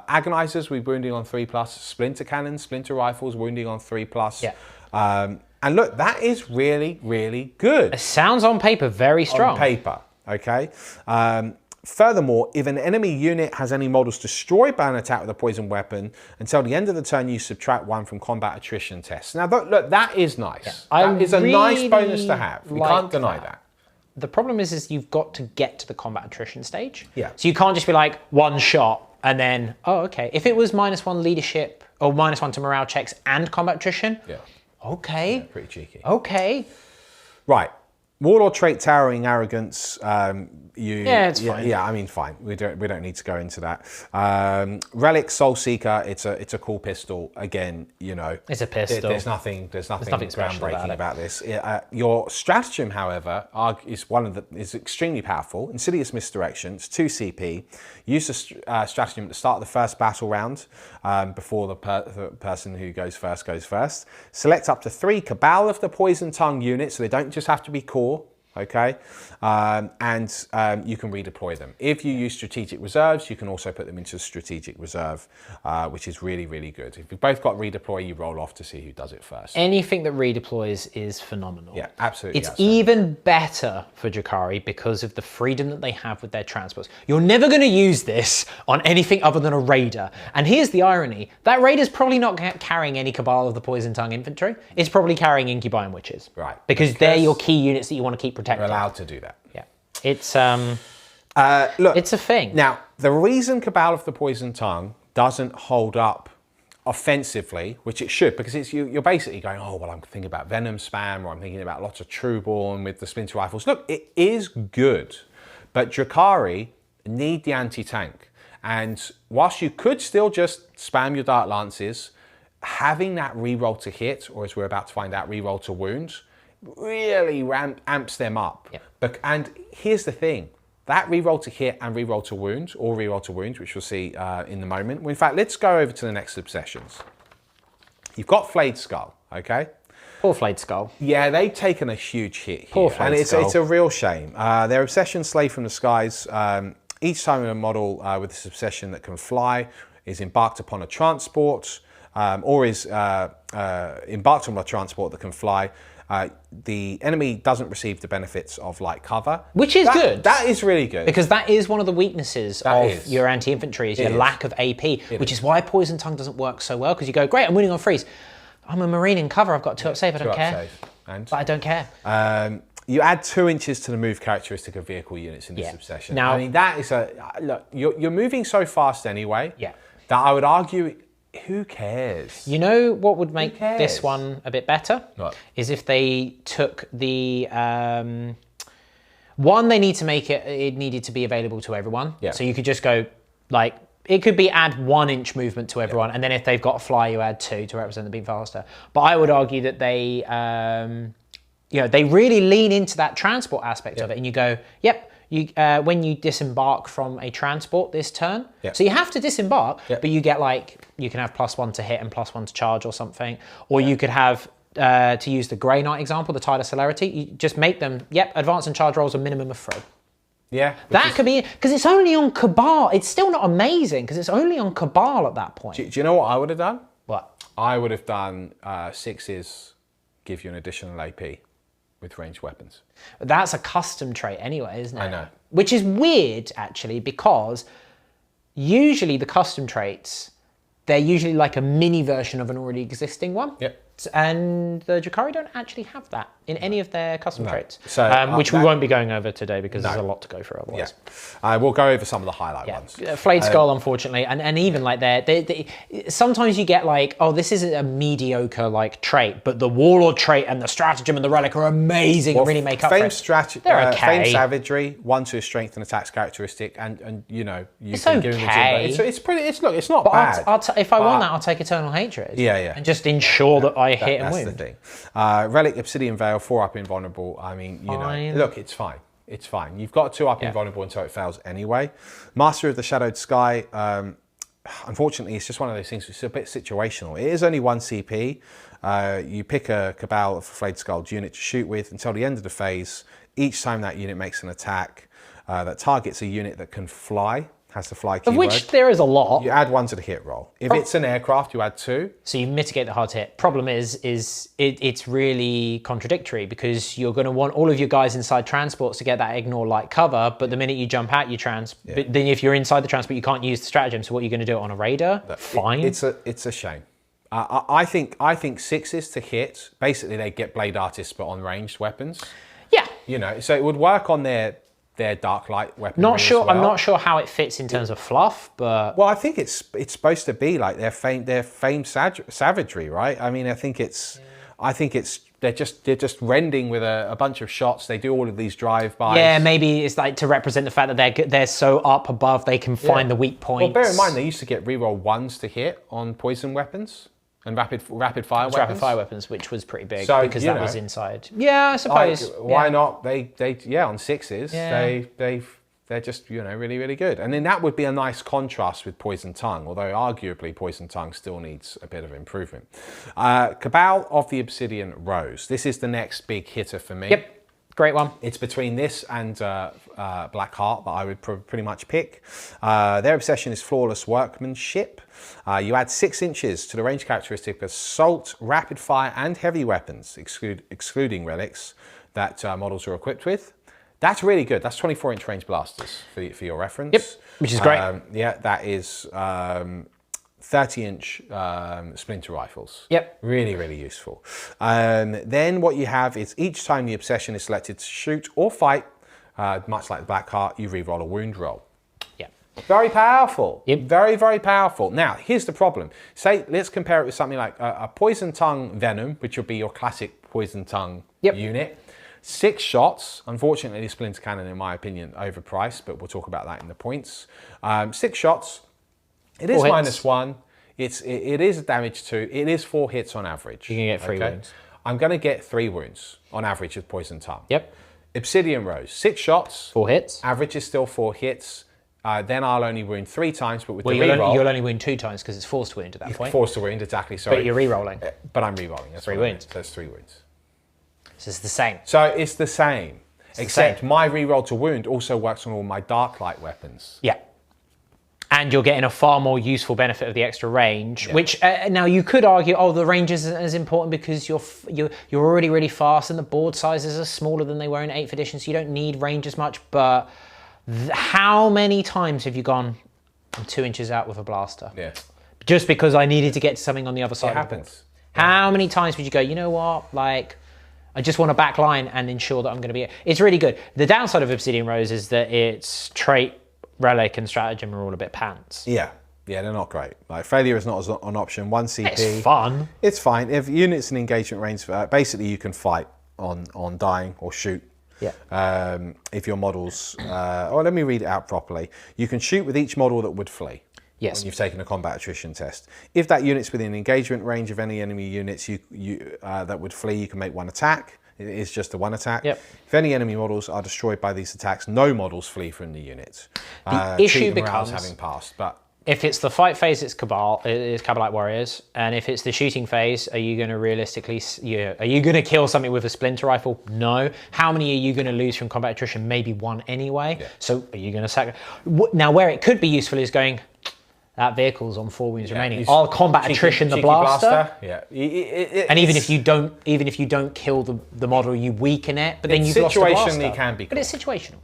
agonizers, we're wounding on 3+. Splinter cannons, splinter rifles, wounding on 3+. Yeah. And look, that is really, really good. It sounds on paper very strong. On paper, okay. Furthermore, if an enemy unit has any models destroyed by an attack with a poison weapon, until the end of the turn, you subtract 1 from combat attrition tests. Now, look, that is nice. Yeah. That is a nice bonus to have. You can't deny that. The problem is you've got to get to the combat attrition stage. Yeah. So you can't just be like, 1 shot, and then, oh, okay. If it was -1 leadership, or -1 to morale checks and combat attrition, yeah. Okay. Yeah, pretty cheeky. Okay. Right. Warlord trait, towering arrogance. Yeah, it's fine. Yeah, I mean, fine. We don't need to go into that. Relic, Soul Seeker. It's a cool pistol. Again, you know, it's a pistol. There's nothing groundbreaking about this. Your stratagem, however, is extremely powerful. Insidious Misdirection. It's 2 CP. Use the stratagem at the start of the first battle round, before the person who goes first. Select up to 3 Cabal of the Poison Tongue units, so they don't just have to be core. Okay, you can redeploy them. If you use strategic reserves, you can also put them into strategic reserve, which is really, really good. If you've both got redeploy, you roll off to see who does it first. Anything that redeploys is phenomenal. Yeah, absolutely. It's even better for Drukhari because of the freedom that they have with their transports. You're never going to use this on anything other than a raider. And here's the irony. That raider's probably not carrying any Cabal of the Poison Tongue infantry. It's probably carrying Incubi and Witches. Right. Because they're your key units that you want to keep protected. You're allowed to do that. Yeah. It's look, it's a thing. Now, the reason Cabal of the Poison Tongue doesn't hold up offensively, which it should, because you're basically going, oh, well, I'm thinking about Venom spam, or I'm thinking about lots of Trueborn with the Splinter Rifles. Look, it is good, but Drukhari need the anti-tank. And whilst you could still just spam your Dark Lances, having that reroll to hit, or as we're about to find out, reroll to wound, really amps them up. Yeah. And here's the thing, that reroll to hit and reroll to wound, or reroll to wound, which we'll see in the moment. Well, in fact, let's go over to the next obsessions. You've got Flayed Skull, okay? Poor Flayed Skull. Yeah, they've taken a huge hit here. Poor Flayed Skull. It's a real shame. Their obsession, Slave from the Skies, each time a model with this obsession that can fly is embarked upon a transport, or is embarked on a transport that can fly, the enemy doesn't receive the benefits of light cover. Which is good. That is really good. Because that is one of the weaknesses of your anti-infantry, is your lack of AP, which is why Poison Tongue doesn't work so well, because you go, great, I'm winning on freeze. I'm a Marine in cover, I've got 2 up save, I don't care. But I don't care. You add 2 inches to the move characteristic of vehicle units in this obsession. Now, I mean, that is look, you're moving so fast anyway, that I would argue, who cares? You know what would make this one a bit better? What? Is if they took the... one, they need to make it needed to be available to everyone. Yeah. So you could just go, like, it could be add 1 inch movement to everyone, and then if they've got a fly, you add 2 to represent them being faster. But I would argue that they, they really lean into that transport aspect of it, and you go, yep, when you disembark from a transport this turn, so you have to disembark, but you get you can have +1 to hit and +1 to charge or something, or you could have, to use the Grey Knight example, the Tide of Celerity, you just make them, advance and charge rolls a minimum of 3. Yeah. That could be, because it's only on Cabal. It's still not amazing, because it's only on Cabal at that point. Do you know what I would have done? What? I would have done 6s, give you an additional AP with ranged weapons. That's a custom trait anyway, isn't it? I know. Which is weird, actually, because usually the custom traits, they're usually like a mini version of an already existing one. Yep. And the Drukhari don't actually have that in any of their custom traits, So, which we won't be going over today because there's a lot to go through otherwise. Yeah. We'll go over some of the highlight ones. Flayed Skull, unfortunately, and even like sometimes you get like, oh, this isn't a mediocre like trait, but the Warlord trait and the Stratagem and the Relic are amazing and really make up for it. They're okay. Famed Savagery, 1/2 strength and attacks characteristic, and you know, you it's can give them okay. It's pretty. It's not but bad. If I want that, I'll take Eternal Hatred. Yeah, yeah. And just ensure that I hit and win. That's the thing. Relic, Obsidian Veil, 4-up invulnerable. I mean, you know, look, it's fine. It's fine. You've got 2-up invulnerable until it fails anyway. Master of the Shadowed Sky. unfortunately, it's just one of those things. It's a bit situational. It is only 1 CP. You pick a Cabal of Flayed Skull unit to shoot with until the end of the phase. Each time that unit makes an attack that targets a unit that can fly, has the fly keyword. Of which there is a lot. You add 1 to the hit roll. If it's an aircraft, you add 2. So you mitigate the hard hit. Problem is it's really contradictory because you're going to want all of your guys inside transports to get that ignore light cover, but the minute you jump out your but then if you're inside the transport, you can't use the stratagem. So what are you going to do on a raider? Fine. It's a shame. I think 6s to hit. Basically, they get blade artists, but on ranged weapons. Yeah. You know, so it would work on their dark light weapon. Not sure. Well. I'm not sure how it fits in terms of fluff, but well, I think it's supposed to be like their famed savagery, right? I mean, I think it's they're just rending with a bunch of shots. They do all of these drive-bys. Yeah, maybe it's like to represent the fact that they're so up above they can find the weak points. Well, bear in mind they used to get reroll 1s to hit on poison weapons and rapid fire weapons. Rapid fire weapons, which was pretty big because that was inside. Yeah, I suppose. Why not? They on 6s. Yeah. They're just, you know, really, really good. And then that would be a nice contrast with Poison Tongue, although arguably Poison Tongue still needs a bit of improvement. Cabal of the Obsidian Rose. This is the next big hitter for me. Yep, great one. It's between this and Black Heart that I would pretty much pick. Their obsession is flawless workmanship. You add 6 inches to the range characteristic of assault, rapid fire, and heavy weapons, excluding relics that models are equipped with. That's really good. That's 24-inch range blasters for your reference. Yep, which is great. Yeah, that is 30-inch splinter rifles. Yep. Really, really useful. Then what you have is each time the obsession is selected to shoot or fight, much like the Black Heart, you re-roll a wound roll. Yeah. Very powerful. Yep. Very, very powerful. Now, here's the problem. Let's compare it with something like a Poison Tongue Venom, which will be your classic Poison Tongue unit. 6 shots. Unfortunately, the Splinter Cannon, in my opinion, overpriced, but we'll talk about that in the points. 6 shots. It is -1. It is a damage 2. It is 4 hits on average. You can get 3 wounds. I'm going to get 3 wounds on average with Poison Tongue. Yep. Obsidian Rose. 6 shots. 4 hits. Average is still 4 hits. Then I'll only wound 3 times, but with the reroll... You'll only wound 2 times because it's forced to wound at that point. Forced to wound, exactly. Sorry. But you're re-rolling. But I'm re-rolling. That's 3 wounds. There's 3 wounds. So it's the same. So it's the same. Except my reroll to wound also works on all my dark light weapons. Yeah. And you're getting a far more useful benefit of the extra range, which now you could argue, oh, the range isn't as important because you're already really fast and the board sizes are smaller than they were in 8th edition, so you don't need range as much. But how many times have you gone, I'm 2 inches out with a blaster? Yeah. Just because I needed to get to something on the other side. It happens. How many times would you go, you know what, like, I just want to backline and ensure that I'm going to be... It's really good. The downside of Obsidian Rose is that its trait, relic, and stratagem are all a bit pants. Yeah, they're not great. Like, failure is not an option. 1 CP. It's fun. It's fine. If units in engagement range, basically you can fight on dying or shoot. Yeah. If your models... let me read it out properly. You can shoot with each model that would flee. Yes. When you've taken a combat attrition test. If that unit's within engagement range of any enemy units that would flee, you can make 1 attack. It is just a 1 attack. Yep. If any enemy models are destroyed by these attacks, no models flee from the unit. The issue becomes having passed, but if it's the fight phase, it's Cabalite Warriors, and if it's the shooting phase, are you going to realistically? Are you going to kill something with a splinter rifle? No. How many are you going to lose from combat attrition? Maybe 1 anyway. Yeah. So are you going to sacrifice? Now, where it could be useful is going. That vehicle's on 4 wounds remaining. I'll combat attrition the blaster. Yeah. And even if you don't kill the model, you weaken it. But then you've lost the blaster. Situationally can be. But it's situational.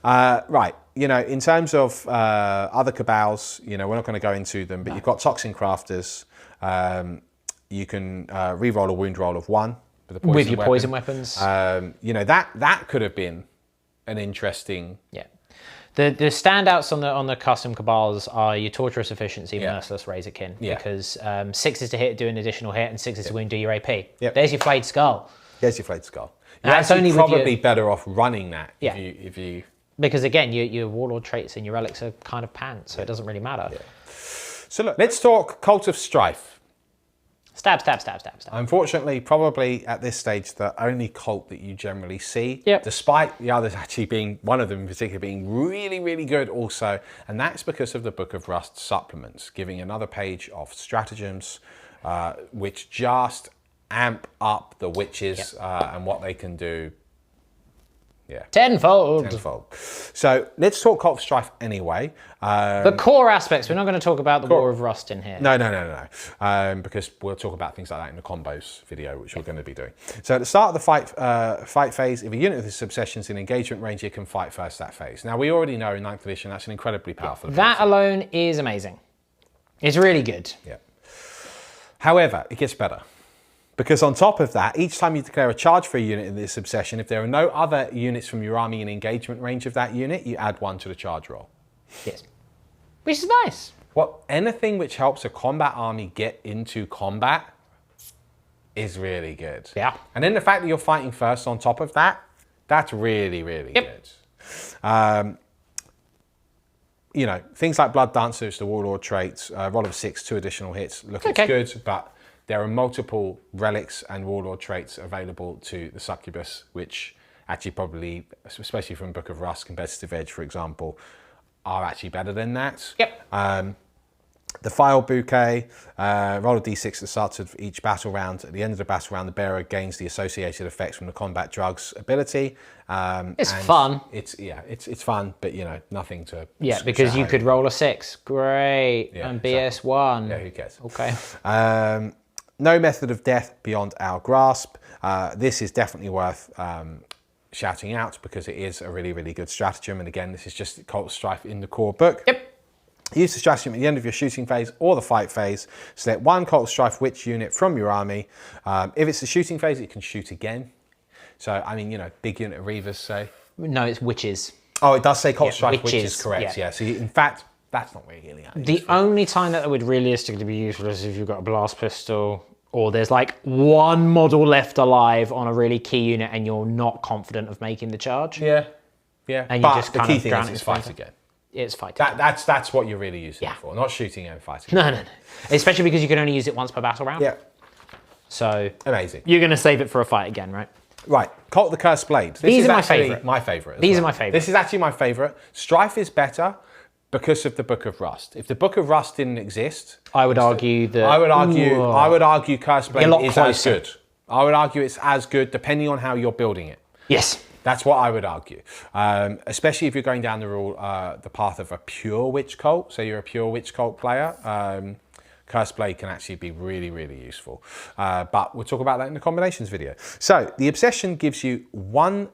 Right. You know, in terms of other cabals, you know, we're not going to go into them. But you've got Toxin Crafters. You can re-roll a wound roll of 1 with your poison weapons. You know, that could have been an interesting. Yeah. The standouts on the custom cabals are your torturous efficiency, merciless razorkin, because 6s to hit, do an additional hit, and 6s to wound, do your AP. Yep. There's your flayed skull. There's your flayed skull. You're that's only probably better off running that if you because again your warlord traits and your relics are kind of pants, so it doesn't really matter. Yeah. So look, let's talk Cult of Strife. Stab, stab, stab, stab, stab. Unfortunately, probably at this stage, the only cult that you generally see, Yep. despite the others actually being, one of them in particular being really, really good also, and that's because of the Book of Rust supplements, giving another page of stratagems, which just amp up the witches and what they can do. Yeah. Tenfold. So let's talk Cult of Strife anyway. The core aspects. We're not going to talk about the War of Rust in here. No. Because we'll talk about things like that in the combos video, which we're going to be doing. So at the start of the fight phase, if a unit with this obsession is in engagement range, it can fight first that phase. Now, we already know in 9th edition, that's an incredibly powerful ability. That alone is amazing. It's really good. Yeah. However, it gets better. Because on top of that, each time you declare a charge for a unit in this obsession, if there are no other units from your army in engagement range of that unit, you add 1 to the charge roll. Yes. Which is nice. Anything which helps a combat army get into combat is really good. Yeah. And then the fact that you're fighting first on top of that, that's really, really good. You know, things like Blood Dancers, the Warlord traits, roll of 6, 2 additional hits, it's good, but there are multiple relics and warlord traits available to the succubus, which actually probably, especially from Book of Rust, Competitive Edge, for example, are actually better than that. Yep. The File Bouquet, roll a d6 at the start of each battle round. At the end of the battle round, the bearer gains the associated effects from the combat drugs ability. It's fun. It's fun, but you know, nothing to... Yeah, because you could roll a 6. Great. Yeah, and BS1. Yeah, who cares? Okay. No method of death beyond our grasp. This is definitely worth shouting out because it is a really, really good stratagem. And again, this is just Cult of Strife in the core book. Yep. Use the stratagem at the end of your shooting phase or the fight phase. Select 1 Cult of Strife witch unit from your army. If it's the shooting phase, it can shoot again. So, I mean, you know, big unit of Reavers, say. No, it's witches. Oh, it does say Cult of Strife witches, correct, yeah. So, in fact, that's not really useful. The only time that would realistically be useful is if you've got a blast pistol or there's like 1 model left alive on a really key unit and you're not confident of making the charge. Yeah. And but you just the key thing is fight again. It's fighting. That's what you're really using it for, not shooting and fighting. No. Especially because you can only use it once per battle round. Yeah. So amazing. You're going to save it for a fight again, right? Right. Cult of the Cursed Blade. These are my favourite. My favourite. These are my favourite. This is actually my favourite. Strife is better because of the Book of Rust. If the Book of Rust didn't exist, I would argue that. I would argue Cursed Blade is as good. I would argue it's as good depending on how you're building it. Yes. That's what I would argue, especially if you're going down the path of a pure witch cult. So you're a pure witch cult player. Cursed Blade can actually be really, really useful. But we'll talk about that in the combinations video. So the obsession gives you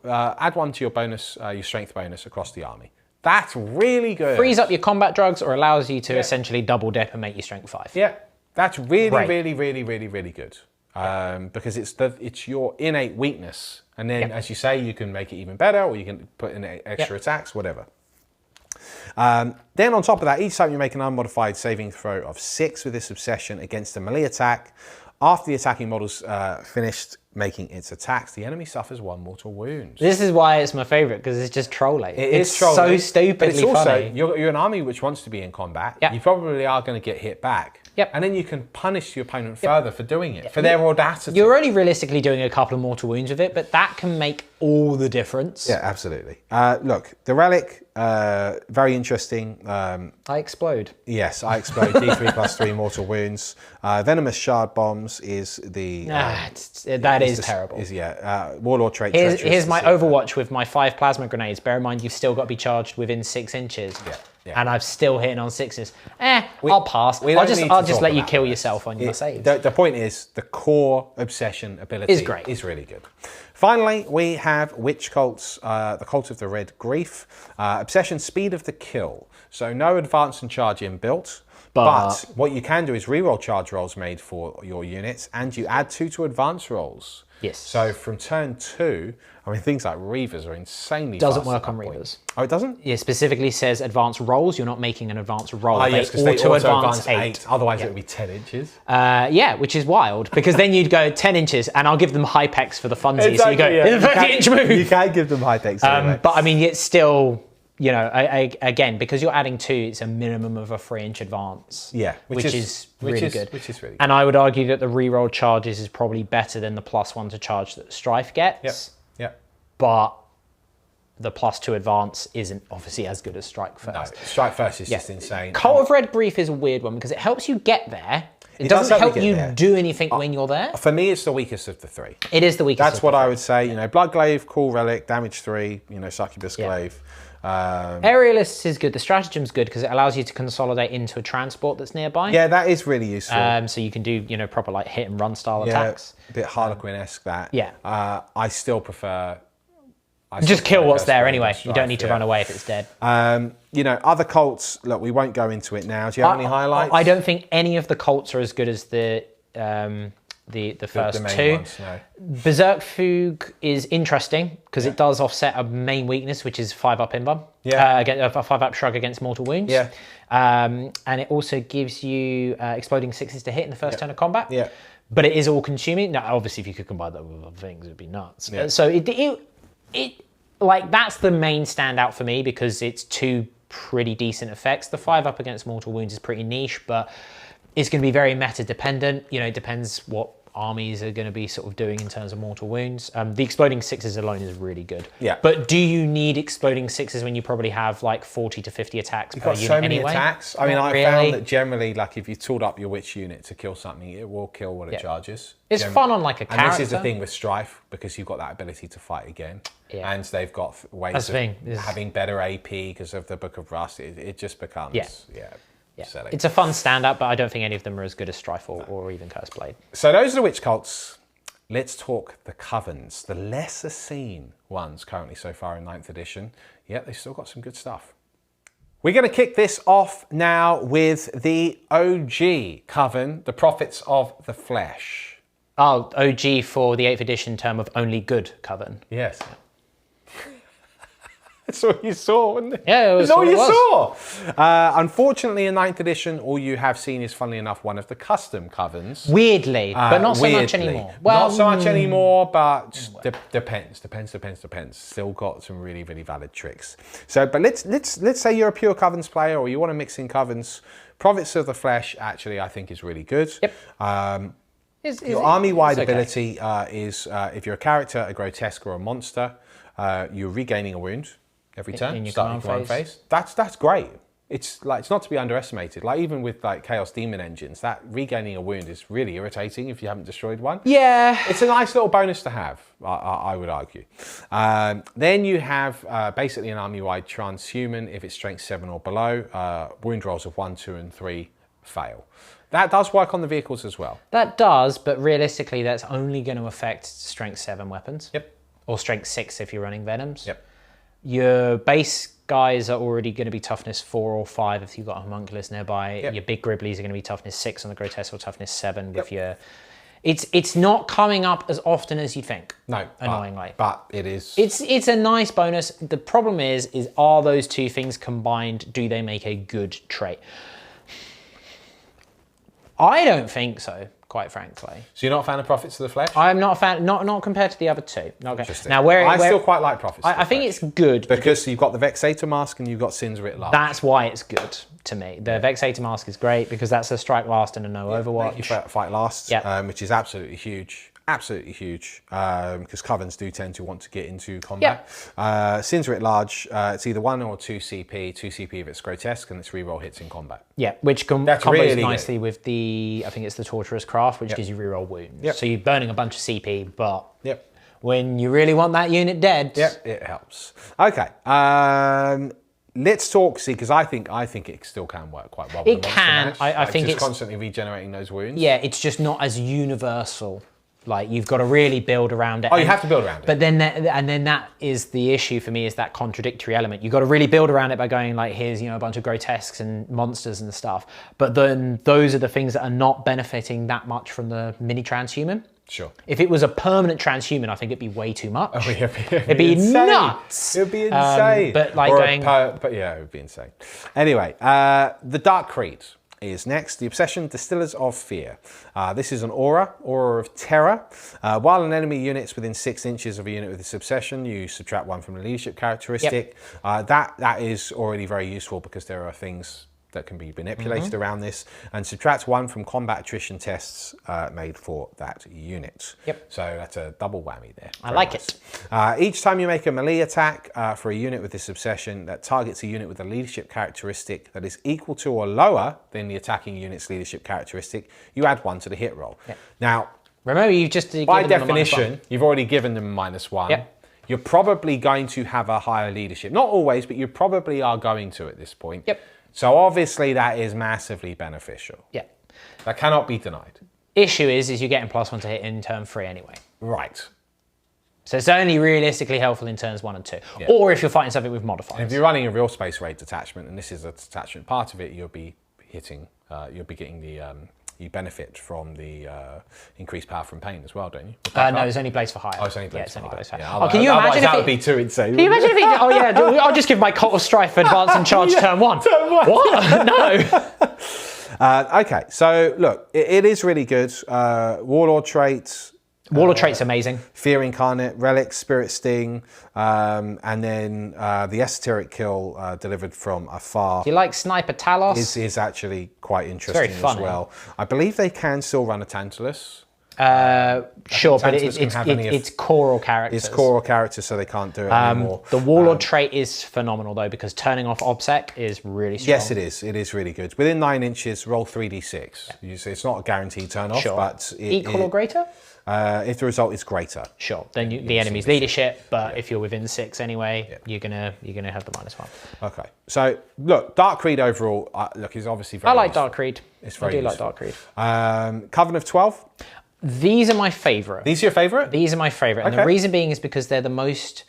add 1 to your bonus, your strength bonus across the army. That's really good. Frees up your combat drugs or allows you to essentially double dip and make your strength 5. Yeah, that's really, really, really, really, really good. Because it's your innate weakness. And then, as you say, you can make it even better, or you can put in extra attacks, whatever. Then on top of that, each time you make an unmodified saving throw of 6 with this obsession against a melee attack, after the attacking model's finished making its attacks, the enemy suffers 1 mortal wound. This is why it's my favourite, because it's just trolling. It's trolling, so stupidly but it's also, funny. You're an army which wants to be in combat. You probably are going to get hit back. And then you can punish your opponent further for doing it, for their audacity. You're only realistically doing a couple of mortal wounds with it, but that can make all the difference. Yeah, absolutely. Look, the relic, very interesting. I explode. Yes, I explode. D3 plus 3 mortal wounds. Venomous shard bombs is the... that is terrible. Warlord trait. Here's my Overwatch with my 5 plasma grenades. Bear in mind, you've still got to be charged within 6 inches. And I've still hitting on 6s. I'll pass. I'll just let you kill yourself on your saves. The point is, the core obsession ability is great. Is really good. Finally, we have witch cults, the cult of the red grief. Obsession, speed of the kill. So no advance and charge inbuilt. But what you can do is reroll charge rolls made for your units, and you add 2 to advance rolls. Yes. So from turn 2, I mean, things like Reavers are insanely Doesn't work on Reavers. Oh, it doesn't? It specifically says advanced rolls. You're not making an advanced roll. Oh, yes, because they auto advance 8. Otherwise, it would be 10 inches. Yeah, which is wild, because then you'd go 10 inches, and I'll give them hypex for the funsies. Exactly, so you go, 30-inch move. You can give them hypex anyway. But I mean, it's still you know, again, because you're adding 2, it's a minimum of a 3-inch advance. Yeah, which is really good. Which is really good. And I would argue that the reroll charges is probably better than the +1 to charge that Strife gets. Yep. But the +2 advance isn't obviously as good as Strike First. No, Strike First is just insane. Cult of Red Brief is a weird one because it helps you get there. It doesn't help you do anything when you're there. For me, it's the weakest of the 3. It is the weakest. That's what I would say. You know, Blood Glaive, Cool Relic, Damage 3. You know, Succubus Glaive. Aerialists is good. The Stratagem's good because it allows you to consolidate into a transport that's nearby. Yeah, that is really useful. So you can do, you know, proper like hit and run style attacks. A bit Harlequin-esque that. Yeah. I still prefer. Just kill what's there anyway. You don't need to run away if it's dead. You know, other cults, look, we won't go into it now. Do you have any highlights? I don't think any of the cults are as good as the first main 2. ones, no. Berserk Fugue is interesting because it does offset a main weakness, which is 5-up invuln. Yeah. A 5-up shrug against mortal wounds. Yeah. And it also gives you exploding 6s to hit in the first turn of combat. Yeah. But it is all consuming. Now, obviously, if you could combine that with other things, it'd be nuts. Yeah. So it like that's the main standout for me because it's 2 pretty decent effects. The 5-up against mortal wounds is pretty niche, but it's going to be very meta dependent. You know, it depends what armies are going to be sort of doing in terms of mortal wounds. The exploding 6s alone is really good. Yeah. But do you need exploding 6s when you probably have like 40 to 50 attacks per unit so many anyway? attacks. I mean, I found that generally, like if you tooled up your witch unit to kill something, it will kill what it charges. It's fun on like a character. And this is the thing with Strife, because you've got that ability to fight again. Yeah. And they've got ways of having better AP because of the Book of Rust. It just becomes, silly. It's a fun standout, but I don't think any of them are as good as Strife or even Cursed Blade. So those are the witch cults. Let's talk the covens, the lesser seen ones currently so far in 9th edition. Yet they've still got some good stuff. We're going to kick this off now with the OG coven, the Prophets of the Flesh. Oh, OG for the 8th edition term of only good coven. Yes. That's what you saw, wasn't it? Yeah, it was all you saw. Unfortunately, in 9th edition, all you have seen is, funnily enough, one of the custom covens. Weirdly, but not so much anymore. Well, not so much anymore, but depends. Still got some really, really valid tricks. So, but let's say you're a pure covens player or you want to mix in covens. Prophets of the Flesh, actually, I think is really good. Yep. Your army-wide ability is, if you're a character, a grotesque or a monster, you're regaining a wound every turn, in your starting command phase. That's great. It's not to be underestimated. Like even with like Chaos Demon engines, that regaining a wound is really irritating if you haven't destroyed one. Yeah. It's a nice little bonus to have, I would argue. Then you have basically an army-wide transhuman if it's strength 7 or below. Wound rolls of 1, 2, and 3 fail. That does work on the vehicles as well. That does, but realistically, that's only going to affect strength 7 weapons. Yep. Or strength 6 if you're running Venoms. Yep. Your base guys are already going to be toughness 4 or 5 if you've got a homunculus nearby. Yep. Your big Gribblies are going to be toughness 6 on the grotesque or toughness 7 with your... It's not coming up as often as you'd think. No, annoyingly. But it is. It's a nice bonus. The problem is are those two things combined, do they make a good trait? I don't think so, quite frankly. So you're not a fan of Prophets of the Flesh? I'm not a fan, not compared to the other two. Not Interesting. Now, I still quite like Prophets of the Flesh. I think it's good. Because you've got the Vexator Mask and you've got Sins Writ Large. That's why it's good to me. The Vexator Mask is great because that's a strike last and a no Overwatch. You fight last, which is absolutely huge. Absolutely huge, because covens do tend to want to get into combat. Sins Writ Large, it's either 1 or 2 CP, 2 CP if it's grotesque, and it's reroll hits in combat. Yeah, which combos really nicely with the, I think it's the Torturous Craft, which gives you reroll wounds. So you're burning a bunch of CP, but when you really want that unit dead... it helps. Okay, let's talk, because I think it still can work quite well. It can. I think it's constantly regenerating those wounds. Yeah, it's just not as universal. Like you've got to really build around it. Oh, you have to build around it. But then, that is the issue for me, is that contradictory element. You've got to really build around it by going like, here's a bunch of grotesques and monsters and stuff. But then those are the things that are not benefiting that much from the mini transhuman. Sure. If it was a permanent transhuman, I think it'd be way too much. Oh, it'd be nuts. It'd be insane. But like it would be insane. Anyway, the Dark Creed is next. The Obsession, Distillers of Fear. This is an aura of terror. While an enemy unit's within 6 inches of a unit with this obsession, you subtract 1 from the leadership characteristic. That is already very useful because there are things that can be manipulated around this, and subtract 1 from combat attrition tests made for that unit. So that's a double whammy there. I like it. Each time you make a melee attack for a unit with this obsession that targets a unit with a leadership characteristic that is equal to or lower than the attacking unit's leadership characteristic, you add 1 to the hit roll. Now, remember, you've just by definition, you've already given them -1. You're probably going to have a higher leadership. Not always, but you probably are going to at this point. So obviously that is massively beneficial. That cannot be denied. Issue is you're getting +1 to hit in turn 3 anyway. Right. So it's only realistically helpful in turns 1 and 2. Or if you're fighting something with modifiers. And if you're running a real space raid detachment, and this is a detachment part of it, you'll be hitting, you'll be getting the, you benefit from the increased power from pain as well, don't you? No, it's only Blaze for Hire. Oh, it's only Blaze for Hire. Oh, can you imagine if that would be too insane? Can you imagine if I'll just give my Cult of Strife advance and charge turn 1. Turn 1. What? No. Okay, so look, it is really good. Warlord traits. Warlord trait's amazing. Fear Incarnate, Relic, Spirit Sting, and then the Esoteric Kill delivered from afar. Do you like Sniper Talos? Is actually quite interesting as well. I believe they can still run a Tantalus. Sure, but it's choral characters. It's choral characters, so they can't do it anymore. The Warlord trait is phenomenal, though, because turning off OBSEC is really strong. Yes, it is. It is really good. Within 9 inches, roll 3d6. It's not a guaranteed turn off, but... Equal or greater? If the result is greater. Sure, then the enemy's leadership, but if you're within 6 anyway, you're gonna have the -1. Okay, so look, Dark Creed overall, look, is obviously very I like useful. Dark Creed. It's very like useful. Dark Creed. Coven of 12? These are my favourite. These are your favourite? These are my favourite, and the reason being is because they're the most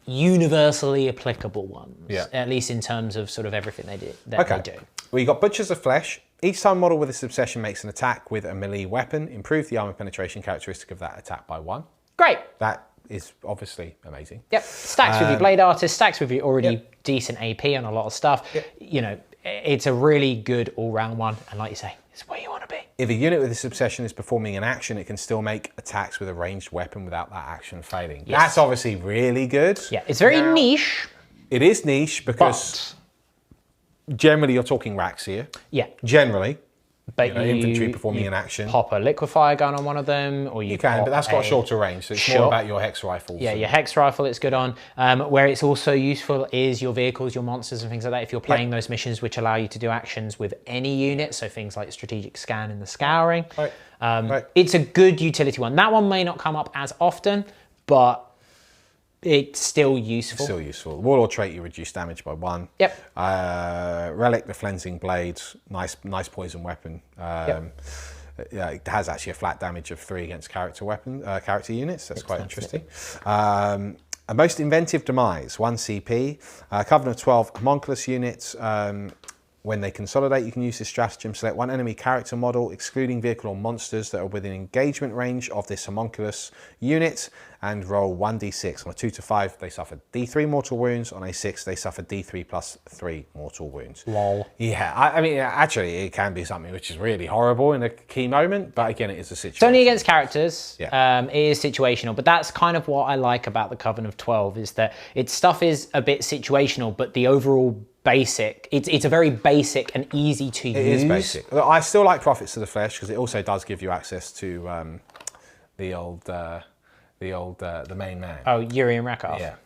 universally applicable ones, at least in terms of sort of everything they do. They do. Well, you got Butchers of Flesh. Each time model with this obsession makes an attack with a melee weapon, improve the armor penetration characteristic of that attack by 1. Great. That is obviously amazing. Stacks with your Blade Artist, stacks with your already decent AP on a lot of stuff. You know, it's a really good all-round one, and like you say, it's where you want to be. If a unit with this obsession is performing an action, it can still make attacks with a ranged weapon without that action failing. That's obviously really good. Yeah, it's very niche. It is niche because generally you're talking racks here. Yeah. Generally. But you infantry performing an action. Pop a liquefier gun on one of them, or you can, but that's got a shorter range, so it's more about your hex rifles. Yeah, your hex rifle it's good on. Where it's also useful is your vehicles, your monsters and things like that. If you're playing those missions which allow you to do actions with any unit, so things like strategic scan and the scouring. It's a good utility one. That one may not come up as often, but it's still useful. It's still useful. Warlord trait, you reduce damage by 1. Relic, the Flensing Blade, nice poison weapon. Yeah, it has actually a flat damage of 3 against character units. That's quite interesting. A most inventive demise, 1 CP. Coven of 12 homunculus units. When they consolidate, you can use this stratagem. Select 1 enemy character model, excluding vehicle or monsters that are within engagement range of this homunculus unit, and roll 1d6. On a 2 to 5, they suffer d3 mortal wounds. On a 6, they suffer d3 plus 3 mortal wounds. Lol. Yeah, I mean, actually, it can be something which is really horrible in a key moment, but again, it is a situation. It's only against characters. It is situational, but that's kind of what I like about the Coven of 12, is that its stuff is a bit situational, but the overall basic, it's a very basic and easy to use. It is basic. I still like Prophets of the Flesh because it also does give you access to the main man. Oh, Urian Rakov. Yeah,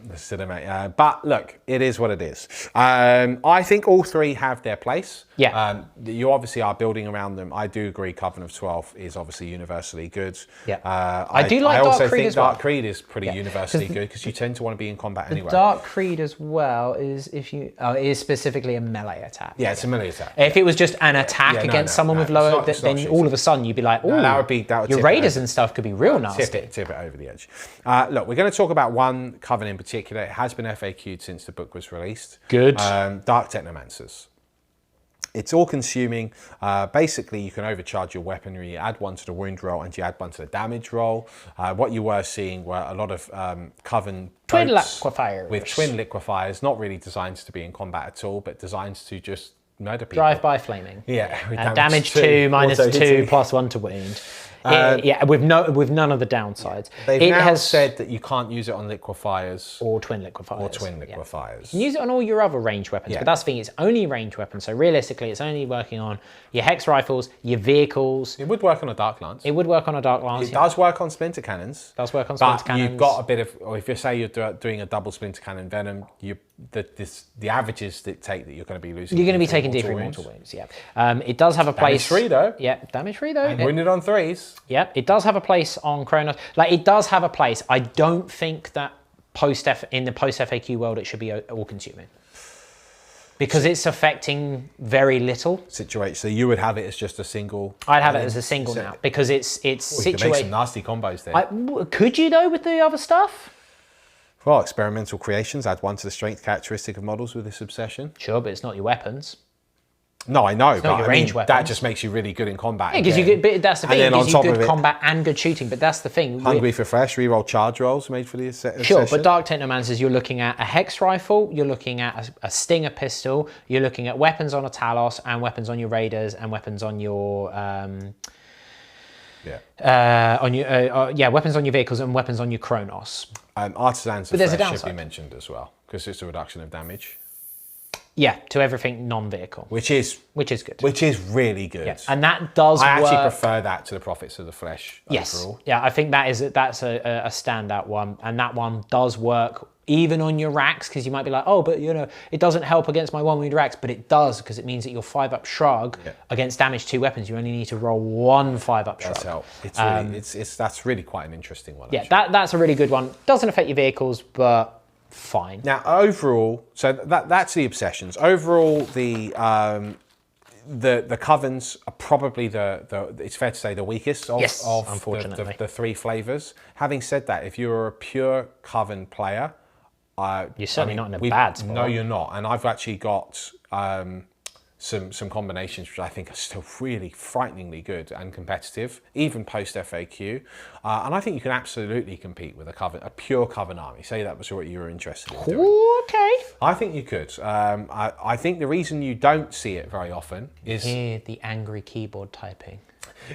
the cinematic. But look, it is what it is. I think all 3 have their place. You obviously are building around them. I do agree Coven of 12 is obviously universally good. I do like Dark Creed as well. I also think Dark Creed is pretty universally good because you tend to want to be in combat anyway. Dark Creed as well is is specifically a melee attack. Yeah, it's a melee attack. If it was just an attack against someone with lower, then all of a sudden you'd be like, oh, your raiders and stuff could be real nasty. Tip it over the edge. Look, we're going to talk about one Coven in particular. It has been FAQ'd since the book was released. Good. Dark Technomancers. It's all consuming. Basically, you can overcharge your weaponry. You add 1 to the wound roll and you add 1 to the damage roll. What you were seeing were a lot of Coven twin liquefiers. With twin liquefiers, not really designed to be in combat at all, but designed to just murder people. Drive-by flaming. Yeah. With Damage 2, minus 2, plus 1 to wound. Yeah, with none of the downsides. They've now said that you can't use it on liquefiers. Or twin liquefiers. liquefiers. You can use it on all your other ranged weapons, but that's the thing, it's only ranged weapons, so realistically it's only working on your hex rifles, your vehicles. It would work on a Dark Lance. It would work on a Dark Lance. It does work on splinter cannons. Does work on splinter cannons. You've got a bit of, or if you say you're doing a double splinter cannon venom, the averages dictate that you're going to be losing. You're going to be taking D3 mortal wounds, yeah. It does have a place. Damage 3 though. Yeah, damage 3 though. And wounded on 3s. Yeah, it does have a place on Kronos. Like, it does have a place. I don't think that in the post FAQ world it should be all consuming, because it's affecting very little. Situation. So you would have it as just a single. I'd have it as a single now, because it's situated. You could make some nasty combos there. Could you though with the other stuff? Well, experimental creations add 1 to the strength characteristic of models with this obsession. Sure, but it's not your weapons. No, I know, but your range weapons. that just makes you really good in combat. Yeah, because you get. But that's the thing. It gives you good combat and good shooting. But that's the thing. Hungry for fresh, reroll charge rolls made for the obsession. Sure, but Dark Technomancers, you're looking at a hex rifle, you're looking at a stinger pistol, you're looking at weapons on a Talos and weapons on your raiders and weapons on your. Weapons on your vehicles and weapons on your Kronos. Artisans but there's a should downside. be mentioned as well, because it's a reduction of damage. Yeah, to everything non-vehicle. Which is good. Which is really good. Yeah. And that does I work. actually prefer that to the Prophets of the Flesh overall. Yeah, I think that's a standout one. And that one does work even on your racks, because you might be like, oh, but it doesn't help against my 1 wound racks, but it does, because it means that your 5-up shrug against damage 2 weapons, you only need to roll 1 5-up shrug. That's help. It's really, that's really quite an interesting one. Yeah, that's a really good one. Doesn't affect your vehicles, but fine. Now, overall, so that's the obsessions. Overall, the covens are probably it's fair to say the weakest of unfortunately. the 3 flavors. Having said that, if you're a pure coven player, you're certainly not in a bad spot. No, you're not. And I've actually got some combinations which I think are still really frighteningly good and competitive, even post FAQ. And I think you can absolutely compete with a pure coven army. Say that was what you were interested in doing. Okay. I think you could. I think the reason you don't see it very often is... Hear the angry keyboard typing.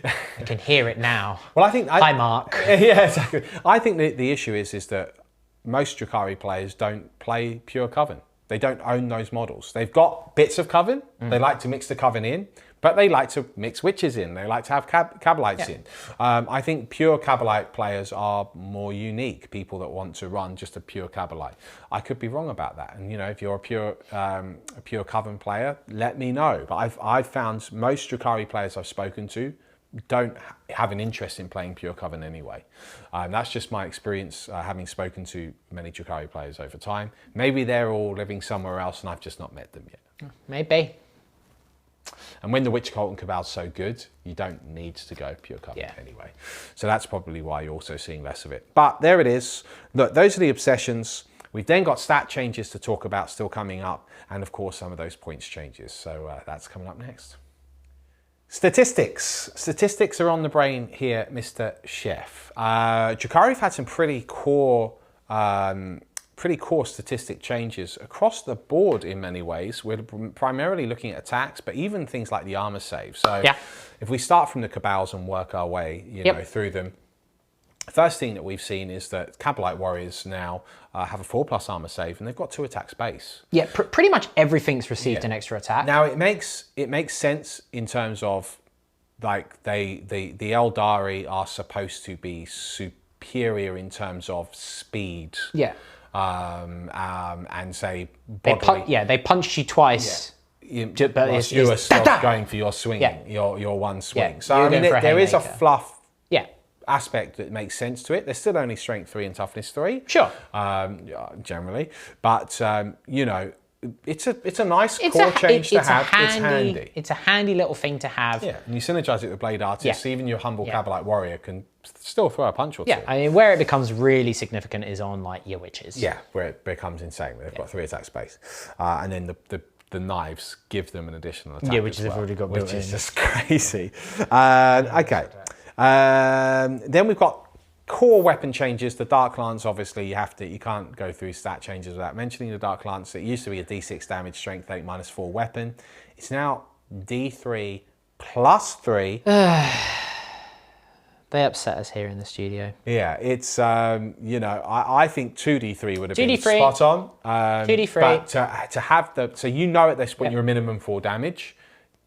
I can hear it now. Well, I think... Hi, Mark. Yeah, exactly. I think the issue is that most Drukhari players don't play pure coven. They don't own those models. They've got bits of coven. They like to mix the coven in, but they like to mix witches in. They like to have Kabalites in. I think pure Kabalite players are more unique, people that want to run just a pure Kabalite. I could be wrong about that. And if you're a pure coven player, let me know. But I've found most Drukhari players I've spoken to don't have an interest in playing pure coven anyway. That's just my experience, having spoken to many Drukhari players over time. Maybe they're all living somewhere else and I've just not met them yet. Maybe. And when the Witch Cult and Cabal's so good, you don't need to go pure coven anyway. So that's probably why you're also seeing less of it. But there it is. Look, those are the obsessions. We've then got stat changes to talk about still coming up, and of course some of those points changes. So that's coming up next. Statistics. Statistics are on the brain here, Mr. Chef. Drukhari have had some pretty core statistic changes across the board in many ways. We're primarily looking at attacks, but even things like the armor save. So if we start from the Cabals and work our way, through them, the first thing that we've seen is that Kabalite warriors now have a 4+ armor save, and they've got 2 attacks base. Yeah, pretty much everything's received an extra attack. Now it makes sense in terms of like the Eldari are supposed to be superior in terms of speed. Yeah. And say bodily. They punched you twice. But you were still going for your swing, your one swing. Yeah, so I mean, there is a fluff. Yeah. Aspect that makes sense to it. They're still only strength 3 and toughness 3. Sure. Generally, but it's a nice core change to have. It's handy. It's a handy little thing to have. Yeah, and you synergize it with Blade Artists. Even your humble Kabalite warrior can still throw a punch or two. Yeah, I mean, where it becomes really significant is on like your witches. Yeah, where it becomes insane. They've got 3 attack space, and then the knives give them an additional attack. Yeah, which they've already got built in. Which is just crazy. Okay. Then we've got core weapon changes. The Dark Lance, obviously, you can't go through stat changes without mentioning the Dark Lance. It used to be a D6 damage, strength 8 -4 weapon. It's now D3 plus 3. They upset us here in the studio. Yeah, it's, you know, I think 2D3 would have been 2D3. spot on. 2D3. But to have the, so you know at this point you're minimum 4 damage.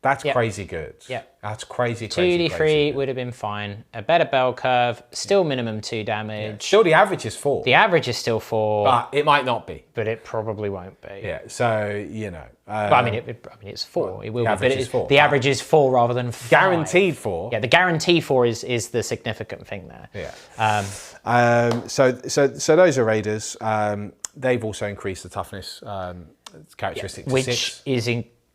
That's crazy good. Yeah. That's crazy 2D3 would have been fine. A better bell curve, still minimum 2 damage. Yeah. Still the average is 4. The average is still 4. But it might not be. But it probably won't be. Yeah, so, you know. But I mean, it's 4. Well, it will the be. Average is 4. The average is 4 rather than 5. Guaranteed 4. Yeah, the guarantee 4 is the significant thing there. Yeah. So those are raiders. They've also increased the toughness characteristic to which 6. is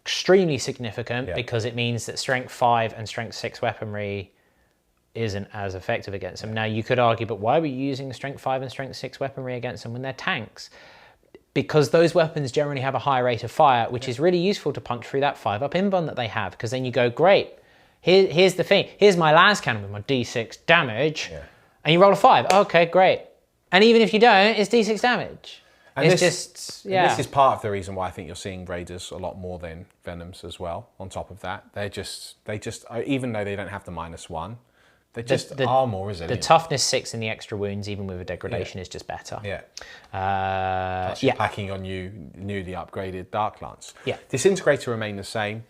extremely significant because it means that strength 5 and strength 6 weaponry isn't as effective against them. Now you could argue, but why were you using strength 5 and strength 6 weaponry against them when they're tanks? Because those weapons generally have a high rate of fire, which is really useful to punch through that 5-up invuln that they have, because then you go, great, here's the thing, here's my las cannon with my d6 damage, and you roll a 5, okay, great. And even if you don't, it's d6 damage. And this is part of the reason why I think you're seeing raiders a lot more than venoms as well. On top of that, they just even though they don't have the -1, they just are more resilient. The toughness 6 and the extra wounds, even with a degradation, is just better. Yeah. Plus you're packing on you newly upgraded Dark Lance. Yeah. Disintegrator remain the same.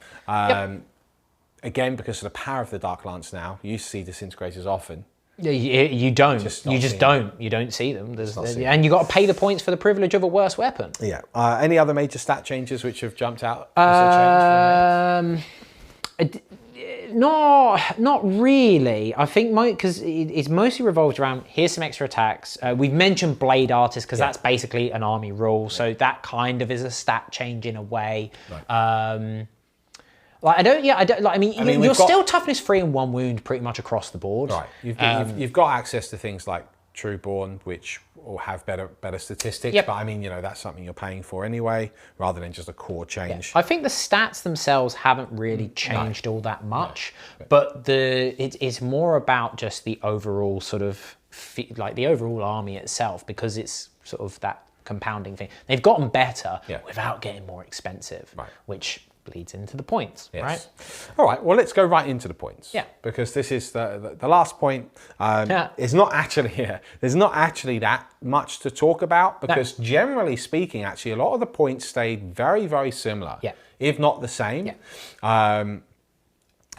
Again, because of the power of the Dark Lance now, you see disintegrators often. Yeah, you don't. You just don't. You don't see them. And you got to pay the points for the privilege of a worse weapon. Yeah. Any other major stat changes which have jumped out? Not really. I think because it's mostly revolved around here's some extra attacks. We've mentioned Blade Artist because that's basically an army rule, so that kind of is a stat change in a way. Right. You're still toughness 3 and 1 wound pretty much across the board. Right. You've got access to things like Trueborn, which will have better statistics. But I mean, you know, that's something you're paying for anyway, rather than just a core change. I think the stats themselves haven't really changed all that much, but it's more about just the overall sort of like the overall army itself, because it's sort of that compounding thing. They've gotten better without getting more expensive, which leads into the points, right? All right, well, let's go right into the points. Yeah. Because this is the last point. It's not actually here. There's not actually that much to talk about, because generally speaking, actually, a lot of the points stayed very, very similar, if not the same.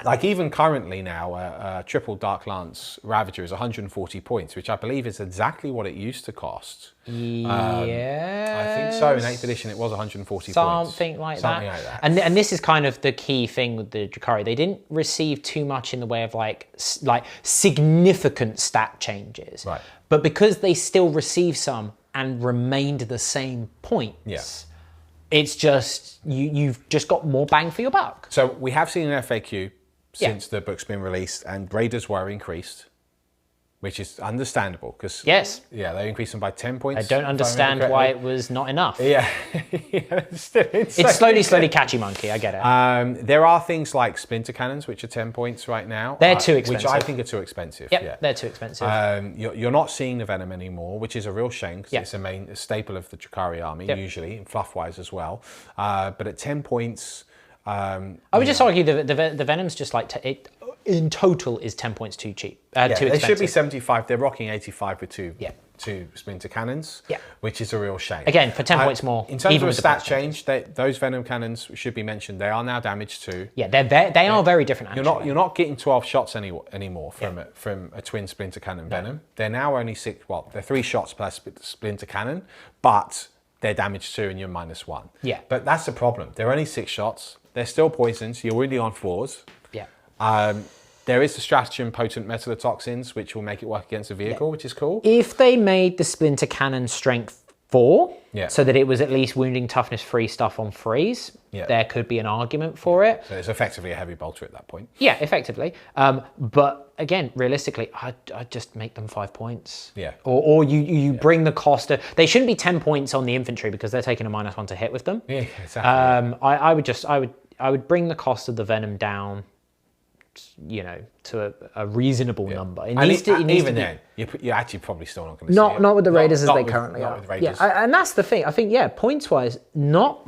Like even currently now, triple Dark Lance Ravager is 140 points, which I believe is exactly what it used to cost. I think so. In 8th edition, it was 140 points. Something like that. And this is kind of the key thing with the Drukhari. They didn't receive too much in the way of like significant stat changes. Right. But because they still received some and remained the same points, it's just, you've just got more bang for your buck. So we have seen an FAQ since the book's been released, and raiders were increased, which is understandable because they increased them by 10 points. I don't understand why it was not enough. It's slowly catchy monkey. I get it. There are things like splinter cannons, which are 10 points right now. They're too expensive. Which I think are too expensive. They're too expensive. You're not seeing the venom anymore, which is a real shame because it's a staple of the Drukhari army usually, and fluff-wise as well. But at 10 points. I would just argue the Venom's just like, it in total is 10 points too cheap, too expensive. They should be 75. They're rocking 85 with two splinter cannons, which is a real shame. Again, for 10 points more. In terms of a stat change, those Venom cannons should be mentioned. They are now damage 2. Yeah, they are very different, actually. You're not getting 12 shots anymore from a twin splinter cannon Venom. They're now only 6, they're 3 shots per splinter cannon, but they're damage 2 and you're -1. Yeah. But that's the problem. They're only 6 shots. They're still poisons. You're really on 4s. Yeah. There is the stratagem potent metalotoxins, which will make it work against a vehicle, which is cool. If they made the splinter cannon strength 4, so that it was at least wounding toughness 3 stuff on 3s, there could be an argument for it. So it's effectively a heavy bolter at that point. Yeah, effectively. But again, realistically, I'd just make them 5 points. Yeah. Or you bring the cost of, they shouldn't be 10 points on the infantry because they're taking a -1 to hit with them. Yeah, exactly. I would bring the cost of the venom down, you know, to a reasonable number. Even then, you're actually probably still not going to see it. Not with the Raiders as they currently are. With Raiders. And that's the thing. I think, points-wise, not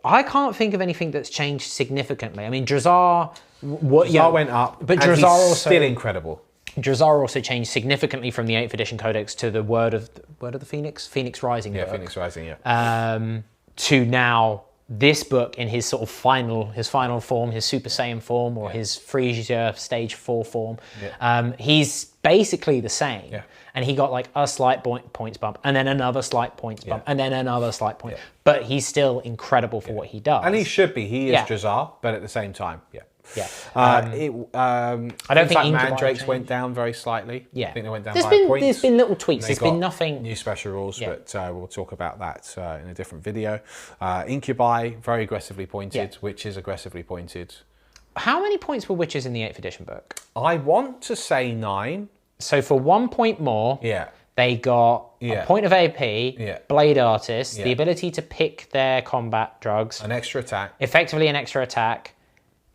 I can't think of anything that's changed significantly. I mean, Drazzar went up, but and Drazzar he's also still incredible. Drazzar also changed significantly from the 8th edition Codex to the Word of the Phoenix Rising book. Phoenix Rising, yeah. To now this book in his sort of final form, his Super Saiyan form, or his Frisia Stage 4 form. Yeah. He's basically the same. Yeah. And he got like a slight points bump, and then another slight points bump, and then another slight point. Yeah. But he's still incredible for what he does. And he should be. He is Drazzar, but at the same time, Yeah. I don't think Mandrakes went down very slightly. Yeah. I think they went down by a point. There's been little tweaks. There's been nothing. New special rules, but we'll talk about that in a different video. Incubi, very aggressively pointed. Witches, aggressively pointed. How many points were Witches in the 8th edition book? I want to say 9. So for 1 point more, they got a point of AP, Blade Artist, the ability to pick their combat drugs. An extra attack. Effectively an extra attack.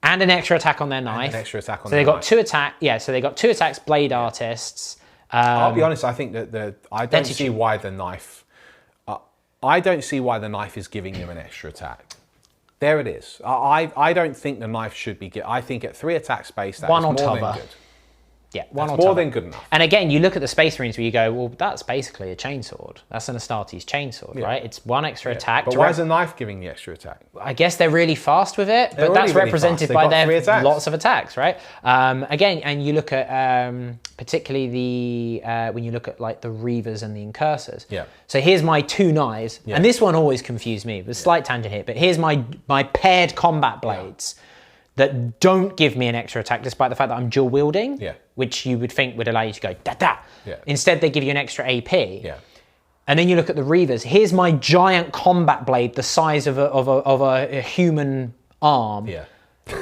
And an extra attack on their knife. And an extra attack on their knife. So they got 2 attacks. Yeah, so they got 2 attacks, Blade Artists. I'll be honest, I think that I don't see why the knife... I don't see why the knife is giving them an extra attack. There it is. I don't think the knife should be... I think at 3 attack space, that's more than good. Yeah, that's more than good enough. And again, you look at the Space Marines where you go, well, that's basically a chainsword. That's an Astartes chainsword, right? It's 1 extra attack. But why is a knife giving the extra attack? I guess they're really fast with it, but that's really represented by their lots of attacks, right? Again, and you look at particularly when you look at like the Reavers and the Incursors. Yeah. So here's my 2 knives, and this one always confused me. There's a slight tangent here, but here's my paired combat blades. That don't give me an extra attack, despite the fact that I'm dual wielding, which you would think would allow you to go da-da. Yeah. Instead, they give you an extra AP. Yeah. And then you look at the Reavers. Here's my giant combat blade, the size of a human arm. Yeah.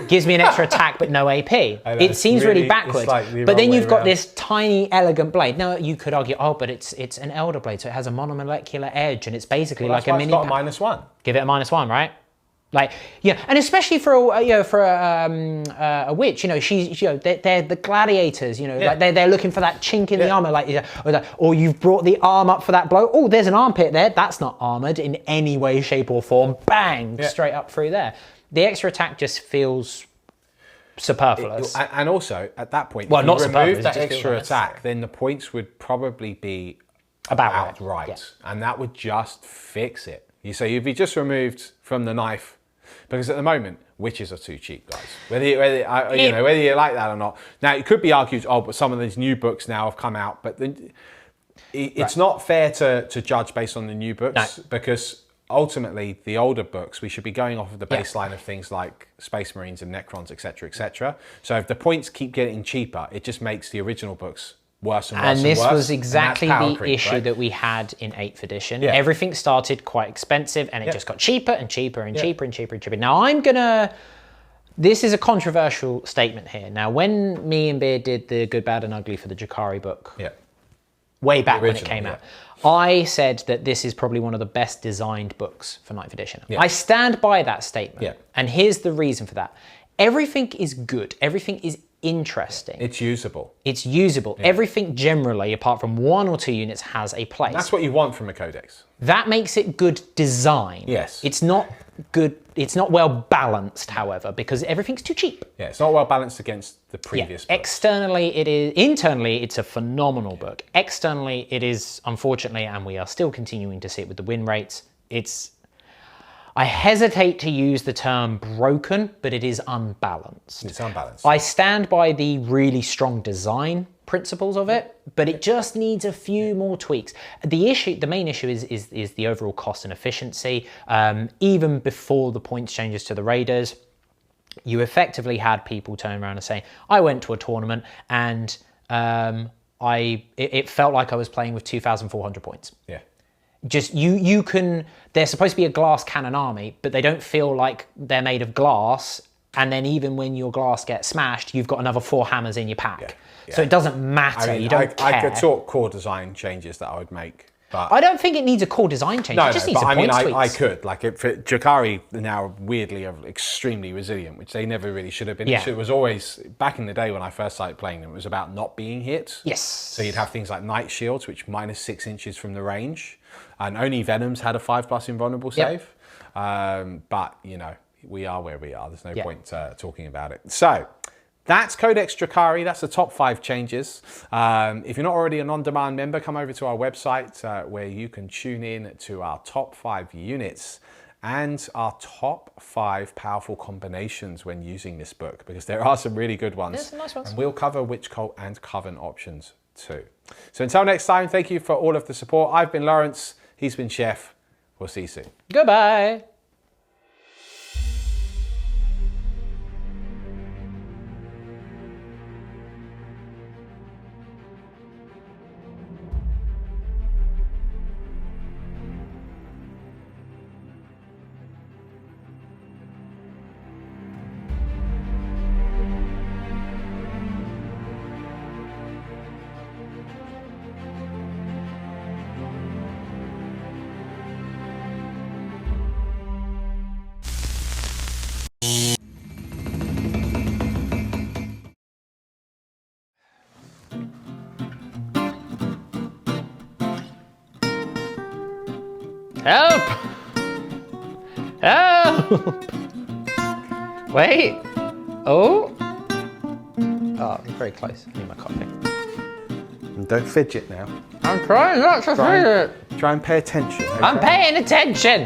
Gives me an extra attack, but no AP. It seems really backwards. Like but then you've got this tiny, elegant blade. Now, you could argue, oh, but it's an Elder Blade, so it has a monomolecular edge, and it's basically like a mini... It's got a -1. Give it a -1, right? Like, and especially for a witch, she's, they're the gladiators, like they're looking for that chink in the armor, or you've brought the arm up for that blow. Oh, there's an armpit there. That's not armored in any way, shape, or form. Bang, straight up through there. The extra attack just feels superfluous. And also, at that point, if you remove that extra attack, then the points would probably be about right, and that would just fix it. So if you just removed from the knife. Because at the moment, witches are too cheap, guys. Whether you like that or not. Now, it could be argued, but some of these new books now have come out. But it's not fair to judge based on the new books because ultimately, the older books, we should be going off of the baseline of things like Space Marines and Necrons, etc., etc. So if the points keep getting cheaper, it just makes the original books worse and worse and this worse, was exactly the issue that we had in 8th edition. Yeah. Everything started quite expensive and it just got cheaper and cheaper and cheaper and cheaper and cheaper. Now this is a controversial statement here. Now when me and Beard did the Good, Bad and Ugly for the Drukhari book, way back when it came out, I said that this is probably one of the best designed books for 9th edition. I stand by that statement. And here's the reason for that. Everything is good. Everything is interesting. It's usable. It's usable. Everything generally, apart from 1 or 2 units, has a place. And that's what you want from a codex. That makes it good design. Yes. It's not good. It's not well balanced, however, because everything's too cheap. Yeah, it's not well balanced against the previous books. Externally, it is. Internally, it's a phenomenal book. Externally, it is, unfortunately, and we are still continuing to see it with the win rates. I hesitate to use the term broken, but it is unbalanced. It's unbalanced. I stand by the really strong design principles of it, but it just needs a few more tweaks. The main issue is the overall cost and efficiency. Even before the points changes to the Raiders, you effectively had people turn around and say, I went to a tournament and it felt like I was playing with 2,400 points. Yeah. Just you can, they're supposed to be a glass cannon army, but they don't feel like they're made of glass. And then even when your glass gets smashed, you've got another 4 hammers in your pack. Yeah. So it doesn't matter. You don't care. I could talk core design changes that I would make. But I don't think it needs a core design change. It just needs a point tweaks. I could. Like, Drukhari now weirdly are extremely resilient, which they never really should have been. It was always, back in the day when I first started playing them, it was about not being hit. Yes. So you'd have things like Night Shields, which -6 inches from the range. And only Venoms had a 5+ invulnerable save. but you know, we are where we are. There's no point talking about it. So that's Codex Drukhari. That's the top 5 changes. If you're not already an on-demand member, come over to our website where you can tune in to our top 5 units and our top 5 powerful combinations when using this book, because there are some really good ones. There's some nice ones. And we'll cover Witch Cult and Coven options too. So until next time, thank you for all of the support. I've been Lawrence. He's been Chef. We'll see you soon. Goodbye. Help! Help! Wait. Oh. Oh, I'm very close. I need my coffee. And don't fidget now. I'm trying not to fidget. Try and pay attention. Okay? I'm paying attention.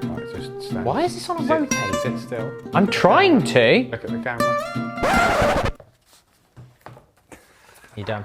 Right, just stand. Why is this on a rotate? Sit still. I'm trying to. Look at the camera. You done?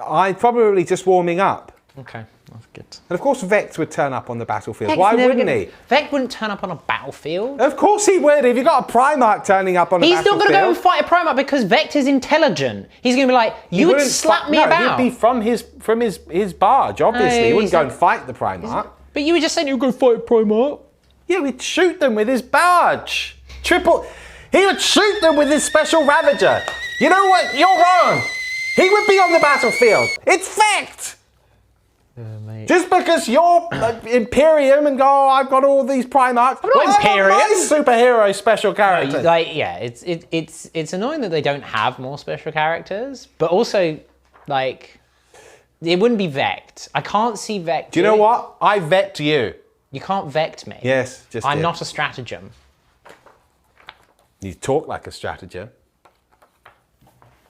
I'm probably just warming up. Okay, that's good. And of course Vex would turn up on the battlefield. Why wouldn't he? Vex wouldn't turn up on a battlefield. Of course he would. If you got a Primarch turning up on a battlefield. He's not going to go and fight a Primarch because Vex is intelligent. He's going to be like, you would slap me about. He'd be from his barge, obviously. He wouldn't go and fight the Primarch. But you were just saying you were going to fight a Primarch. Yeah, we'd shoot them with his barge. He would shoot them with his special Ravager. You know what? You're wrong. He would be on the battlefield. It's fact. Just because you're Imperium and go, oh, I've got all these Primarchs. I'm not Imperium. My superhero special character. No, yeah, it's annoying that they don't have more special characters, but also, like, it wouldn't be Vect. I can't see Vect. Do you know what? I Vect you. You can't Vect me. Yes, just I'm not a stratagem. You talk like a stratagem.